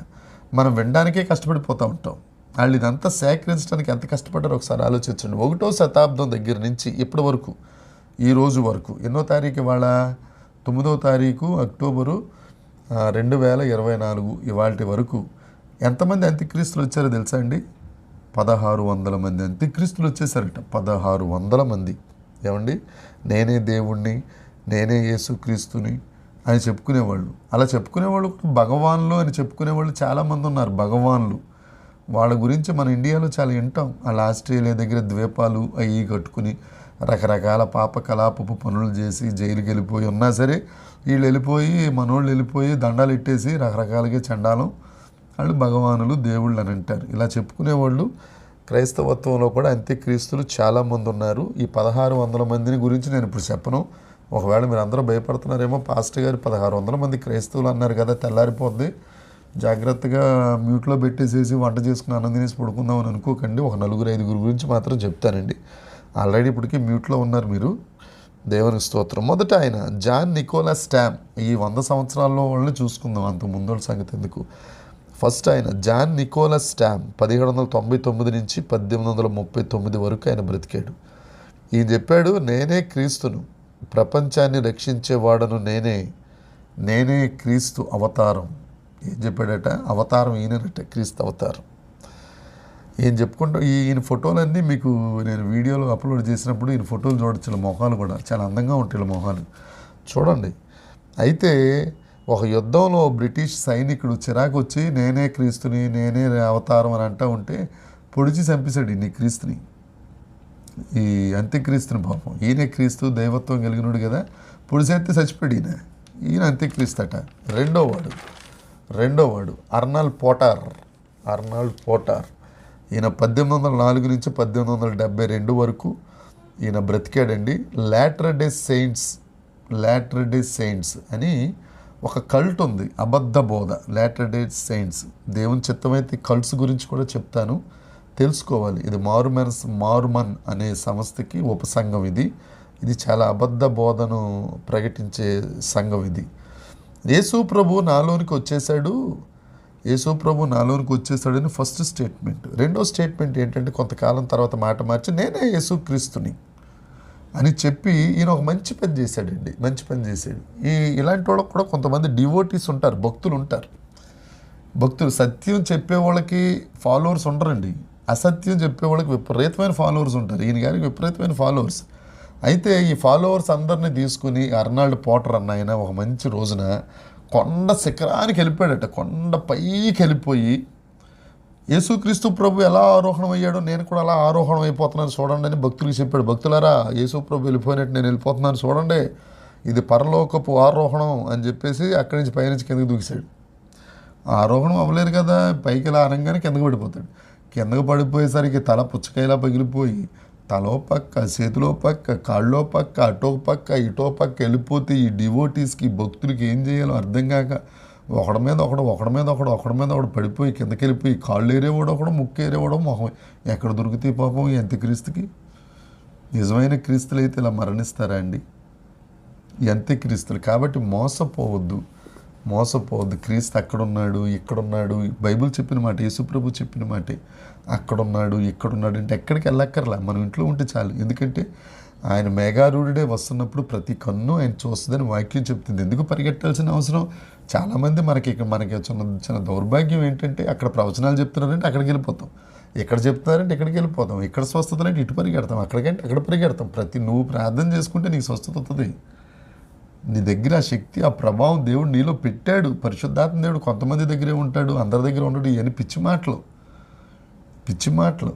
మనం వినడానికే కష్టపడిపోతూ ఉంటాం. వాళ్ళు ఇదంతా సేకరించడానికి ఎంత కష్టపడ్డారో ఒకసారి ఆలోచించండి. 1వ శతాబ్దం దగ్గర నుంచి ఇప్పటి వరకు, ఈ రోజు వరకు, ఎన్నో తారీఖు ఇవాళ 9వ తారీఖు అక్టోబరు 2024 ఇవాళ వరకు ఎంతమంది అంత్యక్రీస్తులు వచ్చారో తెలుసా అండి? 1600 మంది అంత్యక్రీస్తులు వచ్చేసారట. 1600 మంది. ఏమండి? నేనే దేవుణ్ణి, నేనే యేసుక్రీస్తుని అని చెప్పుకునేవాళ్ళు. అలా చెప్పుకునేవాళ్ళు భగవాన్లు అని చెప్పుకునేవాళ్ళు చాలామంది ఉన్నారు. భగవాన్లు వాళ్ళ గురించి మన ఇండియాలో చాలా వింటాం. వాళ్ళ ఆస్ట్రేలియా దగ్గర ద్వీపాలు అవి కట్టుకుని రకరకాల పాపకలాపపు పనులు చేసి జైలుకి వెళ్ళిపోయి ఉన్నా సరే, వీళ్ళు వెళ్ళిపోయి, మనోళ్ళు వెళ్ళిపోయి దండాలు ఇట్టేసి రకరకాలుగా చండాలం, వాళ్ళు భగవానులు, దేవుళ్ళు అని అంటారు. ఇలా చెప్పుకునేవాళ్ళు క్రైస్తవత్వంలో కూడా అంత్యక్రీస్తులు చాలామంది ఉన్నారు. ఈ 1600 మందిని గురించి నేను ఇప్పుడు చెప్పను. ఒకవేళ మీరు అందరూ భయపడుతున్నారేమో, పాస్టర్ గారు 1600 మంది క్రైస్తవులు అన్నారు కదా, తెల్లారిపోద్ది, జాగ్రత్తగా మ్యూట్లో పెట్టేసేసి వంట చేసుకుని అన్నం తినేసి పడుకుందాం అని అనుకోకండి. ఒక 4-5 గురించి మాత్రం చెప్తానండి. ఆల్రెడీ ఇప్పటికీ మ్యూట్లో ఉన్నారు మీరు. దేవుని స్తోత్రం. మొదట ఆయన జాన్ నికోలస్ స్టామ్. ఈ 100 సంవత్సరాల్లో వాళ్ళని చూసుకుందాం, అంత ముందు సంగతి ఎందుకు. ఫస్ట్ ఆయన జాన్ నికోలస్ స్టామ్ 1799 నుంచి 1839 వరకు ఆయన బ్రతికాడు. ఈయన చెప్పాడు, నేనే క్రీస్తును, ప్రపంచాన్ని రక్షించేవాడను నేనే క్రీస్తు అవతారం. ఏం చెప్పాడట? అవతారం ఈయనట, క్రీస్తు అవతారం. ఈయన చెప్పుకుంటూ ఈయన ఫోటోలన్నీ మీకు నేను వీడియోలో అప్లోడ్ చేసినప్పుడు ఈయన ఫోటోలు చూడొచ్చు. మొహాలు కూడా చాలా అందంగా ఉంటాయి మొహాలు, చూడండి. అయితే ఒక యుద్ధంలో బ్రిటిష్ సైనికుడు చిరాకు వచ్చి నేనే క్రీస్తుని, నేనే అవతారం అని అంటూ ఉంటే పొడిచి చంపేశాడు ఈయన క్రీస్తుని, ఈ అంత్యక్రీస్తుని. పాపం ఈయనే క్రీస్తు, దైవత్వం కలిగినడు కదా, పొడిచేస్తే చచ్చిపోయాడు ఈయన అంత్యక్రీస్తు అట. రెండో వాడు అర్నాల్డ్ పోటార్. ఈయన 1804 నుంచి 1872 వరకు ఈయన బ్రతికాడండి. లాటర్ డే సెయింట్స్ అని ఒక కల్ట్ ఉంది, అబద్ధ బోధ, లాటర్ డే సెయింట్స్. దేవుని చిత్తమైతే కల్ట్స్ గురించి కూడా చెప్తాను, తెలుసుకోవాలి. ఇది మారుమన్ అనే సంస్థకి ఉపసంఘం. ఇది చాలా అబద్ధ బోధను ప్రకటించే సంఘం ఇది. యేసు ప్రభు నాలోనికి వచ్చేసాడని ఫస్ట్ స్టేట్మెంట్. రెండో స్టేట్మెంట్ ఏంటంటే కొంతకాలం తర్వాత మాట మార్చి నేనే యేసుక్రీస్తుని అని చెప్పి ఈయన ఒక మంచి పని చేశాడు. ఇలాంటి వాళ్ళకి కూడా కొంతమంది డివోటీస్ ఉంటారు, భక్తులు. సత్యం చెప్పే వాళ్ళకి ఫాలోవర్స్ ఉండరండి, అసత్యం చెప్పే వాళ్ళకి విపరీతమైన ఫాలోవర్స్ ఉంటారు. ఈయన గారికి విపరీతమైన ఫాలోవర్స్. అయితే ఈ ఫాలోవర్స్ అందరినీ తీసుకుని అర్నాల్డ్ పోటర్ అన్న ఆయన ఒక మంచి రోజున కొండ శిఖరానికి వెళ్ళిపోయాడట. కొండ పైకి వెళ్ళిపోయి యేసుక్రీస్తు ప్రభు ఎలా ఆరోహణం అయ్యాడో నేను కూడా అలా ఆరోహణం అయిపోతున్నాను చూడండి అని భక్తులకు చెప్పాడు. భక్తులారా, యేసు ప్రభు వెళ్ళిపోయినట్టు నేను వెళ్ళిపోతున్నాను చూడండి, ఇది పరలోకపు ఆరోహణం అని చెప్పేసి అక్కడి నుంచి పైనుంచి కిందకి దూకిశాడు. ఆరోహణం అవ్వలేదు కదా, పైకి ఇలా అనగానే కిందకు పడిపోతాడు. కిందకు పడిపోయేసరికి తల పుచ్చకాయలా పగిలిపోయి తలో పక్క, చేతిలో పక్క, కాళ్ళో పక్క, అటో పక్క, ఇటో పక్క వెళ్ళిపోతే ఈ డివోటీస్కి, భక్తులకి ఏం చేయాలో అర్థం కాక ఒకడి మీద ఒకడు పడిపోయి కిందకి వెళ్ళిపోయి కాళ్ళు ఏరేవాడు ఒకడు, ముక్కు ఏరేవాడు, మొహం ఎక్కడ దొరుకుతాయి పాపం ఎంత క్రీస్తుకి. నిజమైన క్రీస్తులు అయితే ఇలా మరణిస్తారా అండి? అంతే క్రీస్తులు. కాబట్టి మోసపోవద్దు. క్రీస్తు అక్కడున్నాడు, ఇక్కడున్నాడు. బైబిల్ చెప్పిన మాట, యేసుప్రభు చెప్పిన మాటే. అక్కడున్నాడు, ఇక్కడున్నాడు అంటే ఎక్కడికి వెళ్ళక్కర్లా, మనం ఇంట్లో ఉంటే చాలు. ఎందుకంటే ఆయన మేఘారూఢుడే వస్తున్నప్పుడు ప్రతి కన్ను ఆయన చూస్తుందని వాక్యం చెప్తుంది. ఎందుకు పరిగెట్టాల్సిన అవసరం? చాలామంది మనకి చిన్న దౌర్భాగ్యం ఏంటంటే, అక్కడ ప్రవచనాలు చెప్తున్నారంటే అక్కడికి వెళ్ళిపోతాం, ఇక్కడ చెప్తున్నారంటే ఇక్కడికి వెళ్ళిపోతాం, ఇక్కడ స్వస్థత అంటే ఇటు పరిగెడతాం, అక్కడికంటే అక్కడ పరిగెడతాం. నువ్వు ప్రార్థన చేసుకుంటే నీకు స్వస్థత వస్తుంది. నీ దగ్గర ఆ శక్తి, ఆ ప్రభావం దేవుడు నీలో పెట్టాడు. పరిశుద్ధాత్మ దేవుడు కొంతమంది దగ్గరే ఉంటాడు, అందరి దగ్గర ఉండడు. ఇవన్నీ పిచ్చి మాటలు.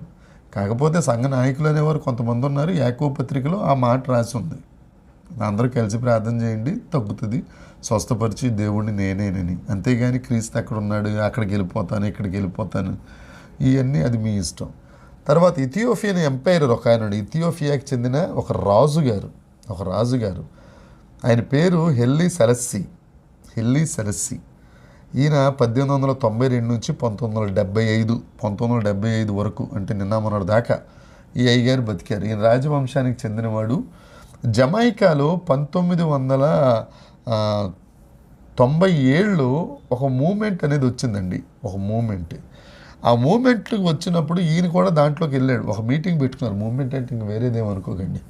కాకపోతే సంఘ నాయకులు అనేవారు కొంతమంది ఉన్నారు. యాకోబు పత్రికలో ఆ మాట రాసి ఉంది, అందరూ కలిసి ప్రార్థన చేయండి తగ్గుతుంది, స్వస్థపరిచి దేవుడిని నేనేనని. అంతేగాని క్రీస్తు అక్కడ ఉన్నాడు, అక్కడికి వెళ్ళిపోతాను, ఇక్కడికి వెళ్ళిపోతాను, ఇవన్నీ అది మీ ఇష్టం. తర్వాత ఇథియోపియన్ ఎంపైర్ ఒక ఆయన, ఇథియోపియాకి చెందిన ఒక రాజుగారు ఆయన పేరు హెల్లీ సెలస్సి. ఈయన 1892 నుంచి 1975 వరకు, అంటే నిన్న మొన్నటి దాకా ఈ అయ్యగారు బతికారు. ఈయన రాజవంశానికి చెందినవాడు. జమైకాలో 1997లో ఒక మూమెంట్ అనేది వచ్చిందండి. ఆ మూమెంట్కి వచ్చినప్పుడు ఈయన కూడా దాంట్లోకి వెళ్ళాడు. ఒక మీటింగ్ పెట్టుకున్నారు. మూమెంట్ అంటే ఇంక వేరేదేమనుకోకండి,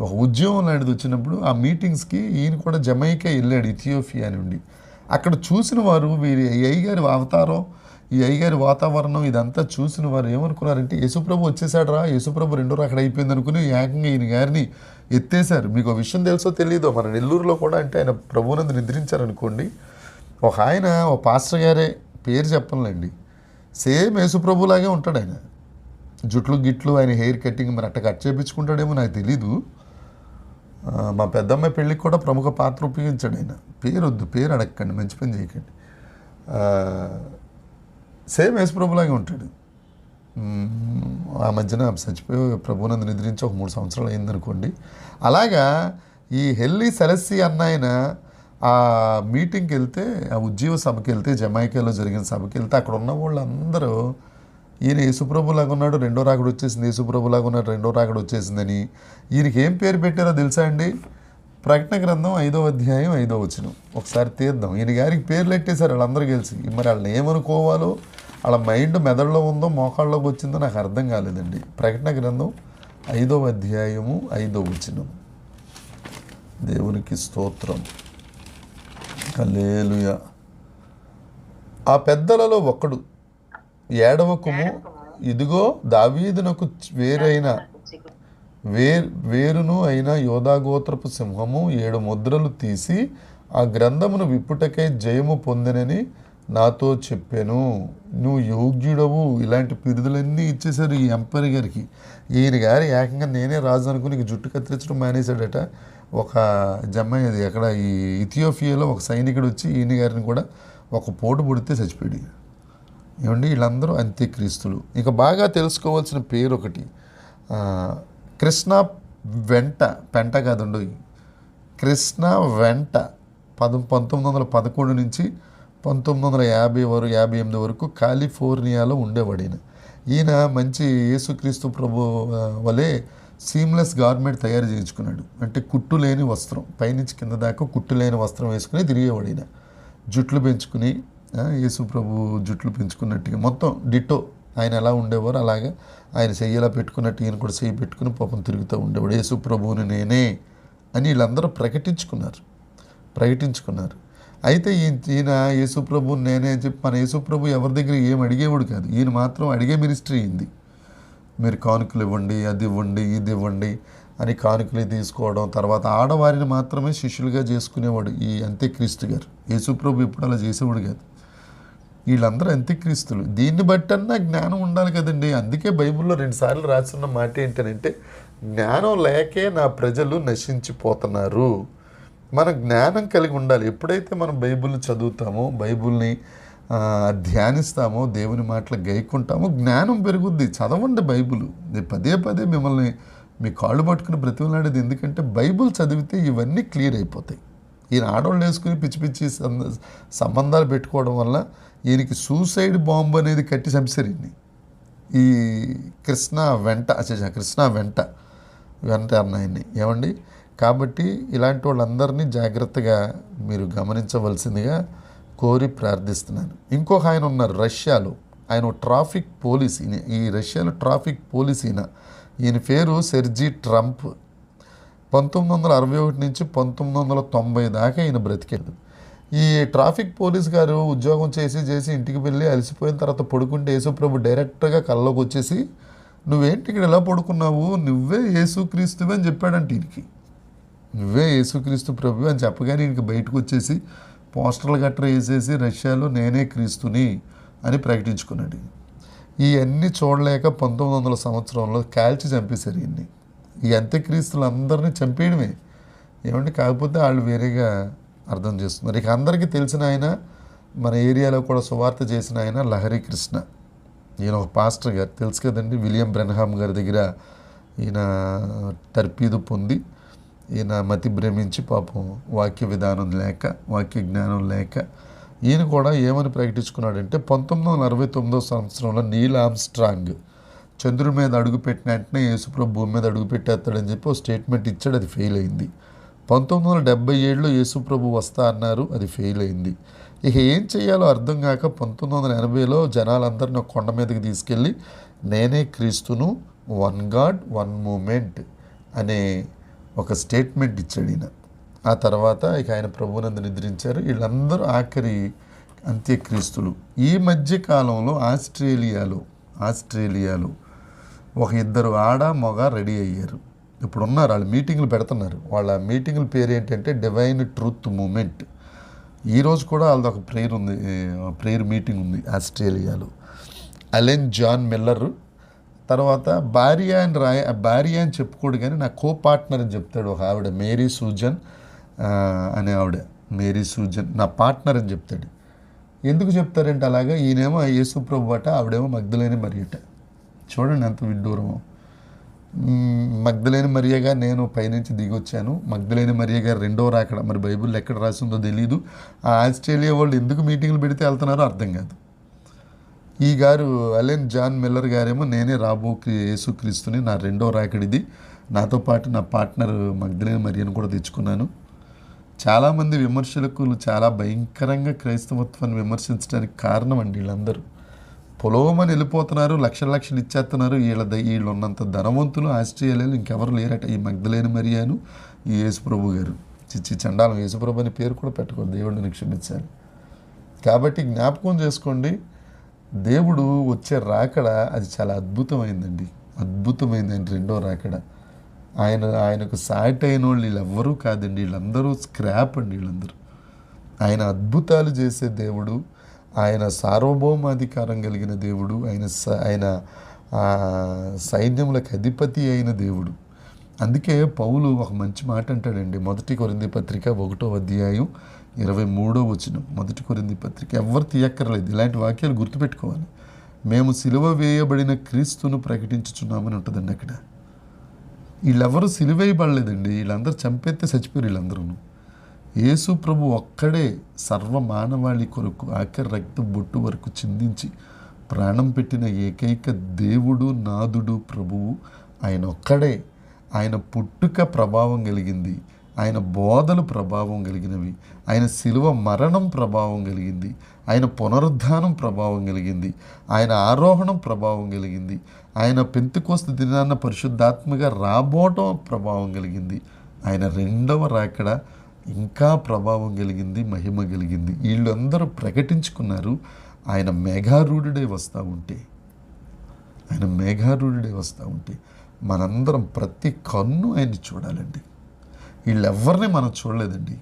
ఒక ఉద్యమం లాంటిది వచ్చినప్పుడు ఆ మీటింగ్స్కి ఈయన కూడా జమైకా వెళ్ళాడు, ఇథియోపియా నుండి. అక్కడ చూసిన వారు వీరి అయ్యగారి అవతారం, ఈ అయ్యగారి వాతావరణం ఇదంతా చూసిన వారు ఏమనుకున్నారంటే, యేసుప్రభు వచ్చేసాడు రా, యేసుప్రభు రెండో అక్కడ అయిపోయింది అనుకుని ఏకంగా ఈయన గారిని ఎత్తేసారు. మీకు ఒక విషయం తెలుసో తెలీదో, మన నెల్లూరులో కూడా అంటే ఆయన ప్రభువునందు నిద్రించారనుకోండి, ఒక పాస్టర్ గారే, పేరు చెప్పనులేండి, సేమ్ యేసుప్రభులాగే ఉంటాడు ఆయన. జుట్లు గిట్లు, ఆయన హెయిర్ కటింగ్, మరి అట్ట కట్ చేయించుకుంటాడేమో నాకు తెలీదు. మా పెద్దమ్మాయి పెళ్ళికి కూడా ప్రముఖ పాత్ర ఉపయోగించాడు ఆయన. పేరు అడగకండి, మంచి పని చేయకండి. సేమ్ యేసుప్రభులాగే ఉంటాడు. ఆ మధ్యన చచ్చిపోయి ప్రభువునందు నిద్రించి ఒక 3 సంవత్సరాలు అయిందనుకోండి. అలాగా ఈ హెల్లీ సెలస్సి అన్న ఆయన ఆ మీటింగ్కి వెళ్తే, ఆ ఉజ్జీవ సభకి వెళ్తే, జమైకాలో జరిగిన సభకి వెళ్తే అక్కడ ఉన్న వాళ్ళందరూ ఈయన యేసుప్రభులాగా ఉన్నాడు, రెండో రాకడ వచ్చేసింది, యేసుప్రభులాగా ఉన్నాడు, రెండో రాకడ వచ్చేసిందని. ఈయనకి ఏం పేరు పెట్టారో తెలుసా అండి? ప్రకటన గ్రంథం 5వ అధ్యాయం 5వ వచనం ఒకసారి తీద్దాం. ఈయన గారికి పేర్లు పెట్టేశారు వాళ్ళందరూ కలిసి. మరి వాళ్ళని ఏమనుకోవాలో, వాళ్ళ మైండ్ మెదడులో ఉందో మోకాళ్ళలోకి వచ్చిందో నాకు అర్థం కాలేదండి. ప్రకటన గ్రంథం 5వ అధ్యాయము 5వ వచనం. దేవునికి స్తోత్రం, హల్లెలూయా. ఆ పెద్దలలో ఒకడు, ఏడవకుము, ఇదిగో దావీదునకు వేరును అయిన యోధాగోత్రపు సింహము 7 ముద్రలు తీసి ఆ గ్రంథమును విప్పుటకై జయము పొందెనని నాతో చెప్పాను. నువ్వు యోగ్యుడవు. ఇలాంటి బిరుదులన్నీ ఇచ్చేశారు ఈ ఎంపైర్ గారికి. ఈయన గారి ఏకంగా నేనే రాజు అనుకుని జుట్టు కత్తిరించడం మానేశాడట. ఒక జమ్మాయి, అది అక్కడ ఈ ఇథియోపియాలో ఒక సైనికుడు వచ్చి ఈయన గారిని కూడా ఒక పోటు పుడితే చచ్చిపోయాడు. ఏమండి, వీళ్ళందరూ అంత్యక్రీస్తులు. ఇక బాగా తెలుసుకోవాల్సిన పేరు ఒకటి, కృష్ణ పెంట కాదండు, కృష్ణ వెంట 1911 నుంచి 1958 వరకు కాలిఫోర్నియాలో ఉండేవాడు. ఈయన మంచి యేసుక్రీస్తు ప్రభు వలె సీమ్లెస్ గార్మెంట్ తయారు చేయించుకున్నాడు. అంటే కుట్టు లేని వస్త్రం, పైనుంచి కింద దాకా కుట్టు లేని వస్త్రం వేసుకుని తిరిగేవాడు. ఈయన జుట్లు పెంచుకుని, యేసు ప్రభు జుట్లు పెంచుకున్నట్టుగా మొత్తం డిట్టో ఆయన ఎలా ఉండేవారు అలాగా ఆయన చెయ్యి ఎలా పెట్టుకున్నట్టు ఈయన కూడా చెయ్యి పెట్టుకుని పాపం తిరుగుతూ ఉండేవాడు. యేసు ప్రభువుని నేనే అని వీళ్ళందరూ ప్రకటించుకున్నారు. అయితే ఈయన యేసు ప్రభువుని నేనే అని చెప్పి, మన యేసు ప్రభు ఎవరి దగ్గర ఏం అడిగేవాడు కాదు. ఈయన మాత్రం అడిగే మినిస్ట్రీ అయింది. మీరు కానుకలు ఇవ్వండి, అది ఇవ్వండి, ఇది ఇవ్వండి అని కానుకలు తీసుకోవడం. తర్వాత ఆడవారిని మాత్రమే శిష్యులుగా చేసుకునేవాడు ఈ అంత్యక్రీస్తు గారు. యేసు ప్రభు ఇప్పుడు అలా చేసేవాడు కాదు. వీళ్ళందరూ అంత్యక్రీస్తులు. దీన్ని బట్టన్నా జ్ఞానం ఉండాలి కదండి. అందుకే బైబిల్లో 2 సార్లు రాసిన మాట ఏంటంటే, జ్ఞానం లేకే నా ప్రజలు నశించిపోతున్నారు. మన జ్ఞానం కలిగి ఉండాలి. ఎప్పుడైతే మనం బైబిల్ చదువుతామో, బైబిల్ని ధ్యానిస్తామో, దేవుని మాటలు గైకుంటామో జ్ఞానం పెరుగుద్ది. చదవండి బైబిల్. నేను పదే పదే మిమ్మల్ని మీ కాళ్ళు పట్టుకుని బ్రతిమలాడేది ఎందుకంటే బైబిల్ చదివితే ఇవన్నీ క్లియర్ అయిపోతాయి. ఈయన ఆడవాళ్ళు వేసుకుని పిచ్చి పిచ్చి సంబంధాలు పెట్టుకోవడం వల్ల ఈయనకి సూసైడ్ బాంబు అనేది కట్టి చంపేశారు ఈయన్ని. ఈ కృష్ణ వెంట అన్నాయన్ని ఏమండి. కాబట్టి ఇలాంటి వాళ్ళందరినీ జాగ్రత్తగా మీరు గమనించవలసిందిగా కోరి ప్రార్థిస్తున్నాను. ఇంకొక ఆయన ఉన్నారు రష్యాలో, ఆయన ట్రాఫిక్ పోలీస్. ఈ రష్యాలో ట్రాఫిక్ పోలీస్ ఈయన పేరు సెర్జీ ట్రంప్. 1961 నుంచి 1990 దాకా ఈయన బ్రతికాడు. ఈ ట్రాఫిక్ పోలీస్ గారు ఉద్యోగం చేసి ఇంటికి వెళ్ళి అలసిపోయిన తర్వాత పడుకుంటే యేసుప్రభు డైరెక్ట్గా కల్లోకి వచ్చేసి, నువ్వేంటి ఇక్కడ ఎలా పడుకున్నావు, నువ్వే యేసుక్రీస్తువే అని చెప్పాడంటే ఈయనకి. నువ్వే యేసుక్రీస్తు ప్రభు అని చెప్పగానే ఈయనకి బయటకు వచ్చేసి పోస్టర్లు గట్రా వేసేసి రష్యాలో నేనే క్రీస్తుని అని ప్రకటించుకున్నాడు. ఇవన్నీ చూడలేక 1900 సంవత్సరంలో కాల్చి చంపేశారు ఈయన్ని. ఈ అంత్యక్రీస్తులు అందరినీ చంపేయడమే ఏమంటే. కాకపోతే వాళ్ళు వేరేగా అర్థం చేస్తున్నారు. ఇక అందరికీ తెలిసిన ఆయన, మన ఏరియాలో కూడా సువార్త చేసిన ఆయన లహరి కృష్ణ. ఈయన ఒక పాస్టర్ గారు, తెలుసు కదండి. విలియం బ్రెన్హామ్ గారి దగ్గర ఈయన తర్పీదు పొంది ఈయన మతి భ్రమించి పాపం వాక్య విధానం లేక, వాక్య జ్ఞానం లేక ఈయన కూడా ఏమని ప్రకటించుకున్నాడంటే 1969 సంవత్సరంలో నీల్ ఆర్మ్స్ట్రాంగ్ చంద్రుడి మీద అడుగుపెట్టిన వెంటనే యేసుప్రభు భూమి మీద అడుగుపెట్టేస్తాడని చెప్పి ఒక స్టేట్మెంట్ ఇచ్చాడు. అది ఫెయిల్ అయింది. 1977లో యేసుప్రభు వస్తా అన్నారు, అది ఫెయిల్ అయింది. ఇక ఏం చేయాలో అర్థం కాక 1980లో జనాలందరినీ ఒక కొండ మీదకి తీసుకెళ్ళి నేనే క్రీస్తును, వన్ గాడ్ వన్ మూమెంట్ అనే ఒక స్టేట్మెంట్ ఇచ్చాడు ఈయన. ఆ తర్వాత ఇక ఆయన ప్రభువునందు నిద్రించారు. వీళ్ళందరూ ఆఖరి అంత్యక్రీస్తులు. ఈ మధ్య కాలంలో ఆస్ట్రేలియాలో ఒక ఇద్దరు ఆడ మగ రెడీ అయ్యారు. ఇప్పుడు ఉన్నారు, వాళ్ళు మీటింగ్లు పెడుతున్నారు. వాళ్ళ మీటింగుల పేరు ఏంటంటే డివైన్ ట్రూత్ మూమెంట్. ఈరోజు కూడా వాళ్ళది ఒక ప్రేయర్ మీటింగ్ ఉంది ఆస్ట్రేలియాలో. అలెన్ జాన్ మిల్లర్ తర్వాత భార్య అని చెప్పుకోడు కానీ నా కో పార్ట్నర్ అని చెప్తాడు ఒక ఆవిడ, మేరీ సూజన్ అనే ఆవిడ. మేరీ సూజన్ నా పార్ట్నర్ అని చెప్తాడు. ఎందుకు చెప్తారంటే అలాగా, ఈయనేమో యేసుప్రభు అట, ఆవిడేమో మగ్దలేని మరియట. చూడండి ఎంత విడ్డూరమో. మగ్దలేని మరియగా నేను పైనుంచి దిగి వచ్చాను. మగ్దలేని మరియ గారు రెండో రాకడ, మరి బైబిల్లో ఎక్కడ రాసిందో తెలియదు. ఆ ఆస్ట్రేలియా వాళ్ళు ఎందుకు మీటింగ్లు పెడితే వెళ్తున్నారో అర్థం కాదు. ఈ గారు అలెన్ జాన్ మిల్లర్ గారేమో నేనే యేసుక్రీస్తుని, నా రెండో రాకడిది, నాతో పాటు నా పార్ట్నర్ మగ్దలేని మరియను కూడా తెచ్చుకున్నాను. చాలామంది విమర్శకులు చాలా భయంకరంగా క్రైస్తవత్వాన్ని విమర్శించడానికి కారణం అండి వీళ్ళందరూ. పొలోమని వెళ్ళిపోతున్నారు, లక్షలు ఇచ్చేస్తున్నారు. వీళ్ళు ఉన్నంత ధనవంతులు ఆస్ట్రేలియాలో ఇంకెవరు లేరట. ఈ మగ్దలేని మరియాను, ఈ యేసుప్రభు గారు. చండాలం. యేసుప్రభు అని పేరు కూడా పెట్టుకోండి, దేవుడిని క్షమించాలి. కాబట్టి జ్ఞాపకం చేసుకోండి, దేవుడు వచ్చే రాకడ అది చాలా అద్భుతమైందండి. రెండో రాకడ. ఆయనకు సాటి అయిన వాళ్ళు వీళ్ళెవ్వరూ కాదండి. వీళ్ళందరూ స్క్రాప్ అండి. వీళ్ళందరూ ఆయన అద్భుతాలు చేసే దేవుడు, ఆయన సార్వభౌమాధికారం కలిగిన దేవుడు, ఆయన సైన్యములకు అధిపతి అయిన దేవుడు. అందుకే పౌలు ఒక మంచి మాట అంటాడండి. 1 కొరింథీ పత్రిక 1వ అధ్యాయం 23వ వచనం. 1 కొరింథీ పత్రిక ఎవరు తీయక్కర్లేదు, ఇలాంటి వాక్యాలు గుర్తుపెట్టుకోవాలి. మేము సిలువ వేయబడిన క్రీస్తును ప్రకటించుచున్నామని ఉంటుందండి అక్కడ. వీళ్ళెవరూ సిలువేయబడలేదండి, వీళ్ళందరూ చంపేస్తే చచ్చిపోయారు. వీళ్ళందరూ యేసు ప్రభు ఒక్కడే సర్వ మానవాళి కొరకు ఆఖరి రక్త బొట్టు వరకు చిందించి ప్రాణం పెట్టిన ఏకైక దేవుడు, నాదుడు, ప్రభువు ఆయన ఒక్కడే. ఆయన పుట్టుక ప్రభావం కలిగింది, ఆయన బోధలు ప్రభావం కలిగినవి, ఆయన శిలువ మరణం ప్రభావం కలిగింది, ఆయన పునరుద్ధానం ప్రభావం కలిగింది, ఆయన ఆరోహణం ప్రభావం కలిగింది, ఆయన పెంతెకోస్తు దినాన్న పరిశుద్ధాత్మగా రాబోవటం ప్రభావం కలిగింది, ఆయన రెండవ రాకడ ఇంకా ప్రభావం కలిగింది, మహిమ కలిగింది. వీళ్ళందరూ ప్రకటించుకున్నారు. ఆయన మేఘారూఢుడే వస్తూ ఉంటే మనందరం ప్రతి కన్ను ఆయన్ని చూడాలండి. వీళ్ళెవ్వరిని మనం చూడలేదండి.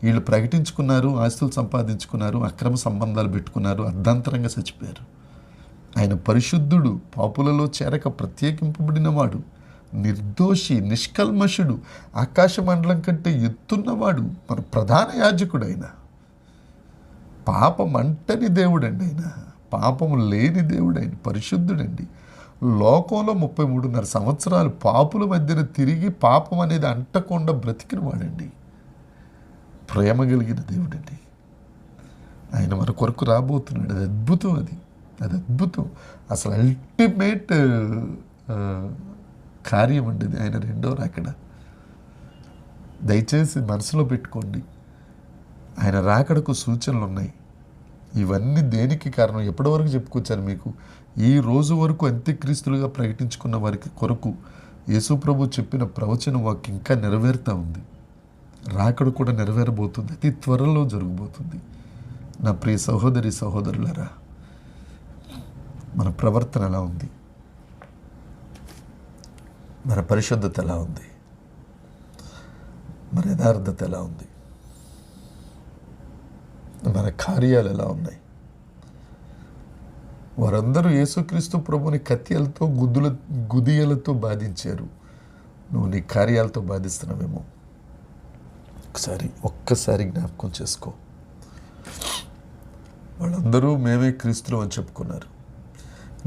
వీళ్ళు ప్రకటించుకున్నారు, ఆస్తులు సంపాదించుకున్నారు, అక్రమ సంబంధాలు పెట్టుకున్నారు, అర్ధాంతరంగా చచ్చిపోయారు. ఆయన పరిశుద్ధుడు, పాపులలో చేరక ప్రత్యేకింపబడినవాడు, నిర్దోషి, నిష్కల్మషుడు, ఆకాశ మండలం కంటే ఎత్తున్నవాడు, మన ప్రధాన యాజకుడు ఆయన. పాపం అంటని దేవుడండి ఆయన, పాపము లేని దేవుడు ఆయన, పరిశుద్ధుడండి. లోకంలో 33.5 సంవత్సరాలు పాపుల మధ్యన తిరిగి పాపం అనేది అంటకుండా బ్రతికిన వాడండి. ప్రేమ కలిగిన దేవుడండి ఆయన. మన కొరకు రాబోతున్నాడు. అది అద్భుతం, అది అద్భుతం. అసలు అల్టిమేట్ కార్యం అండి ఇది, ఆయన రెండో రాకడ. దయచేసి మనసులో పెట్టుకోండి. ఆయన రాకడకు సూచనలు ఉన్నాయి. ఇవన్నీ దేనికి కారణం? ఎప్పటి వరకు చెప్పుకొచ్చాను మీకు? ఈ రోజు వరకు అంత్యక్రీస్తులుగా ప్రకటించుకున్న వారికి కొరకు యేసు ప్రభు చెప్పిన ప్రవచనం వాకి ఇంకా నెరవేరుతూ ఉంది. రాకడ కూడా నెరవేరబోతుంది, అతి త్వరలో జరగబోతుంది. నా ప్రియ సహోదరి సహోదరులారా, మన ప్రవర్తన ఎలా ఉంది? మన పరిశుద్ధత ఎలా ఉంది? మన యథార్థత ఎలా ఉంది? మన కార్యాలు ఎలా ఉన్నాయి? వారందరూ యేసుక్రీస్తు ప్రభుని కత్తియలతో గుదియలతో బాధించారు. నువ్వు నీ కార్యాలతో బాధిస్తున్నావేమో. ఒక్కసారి జ్ఞాపకం చేసుకో. వాళ్ళందరూ మేమే క్రీస్తులు అని చెప్పుకున్నారు.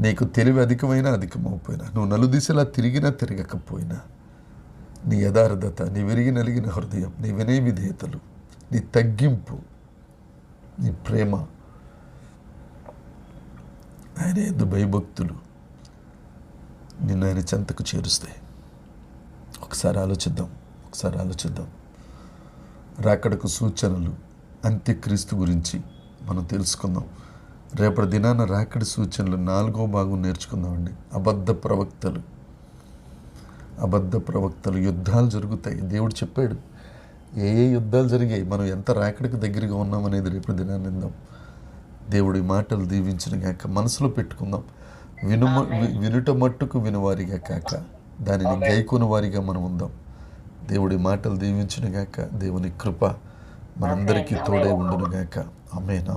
నీకు తెలివి అధికమైపోయినా, నువ్వు నలుదిశలా తిరిగినా తిరగకపోయినా, నీ యథార్థత, నీ విరిగి నలిగిన హృదయం, నీ వినయ విధేయతలు, నీ తగ్గింపు, నీ ప్రేమ, ఆయన యందు భయభక్తులు నిన్ను ఆయన చెంతకు చేరుస్తాయి. ఒకసారి ఆలోచిద్దాం. రాకడకు సూచనలు, అంత్యక్రీస్తు గురించి మనం తెలుసుకుందాం. రేపటి దినాన రాకడి సూచనలు 4వ భాగం నేర్చుకుందామండి. అబద్ధ ప్రవక్తలు, యుద్ధాలు జరుగుతాయి. దేవుడు చెప్పాడు ఏ యుద్ధాలు జరిగాయి, మనం ఎంత రాకడికి దగ్గరగా ఉన్నామనేది రేపటి దినాన్ని విందాం. దేవుడి మాటలు దీవించిన గాక. మనసులో పెట్టుకుందాం. వినుట మట్టుకు వినువారిగా కాక దానిని గైకొని వారిగా మనం ఉందాం. దేవుడి మాటలు దీవించిన గాక. దేవుని కృప మనందరికీ తోడై ఉండును గాక. ఆమేన్.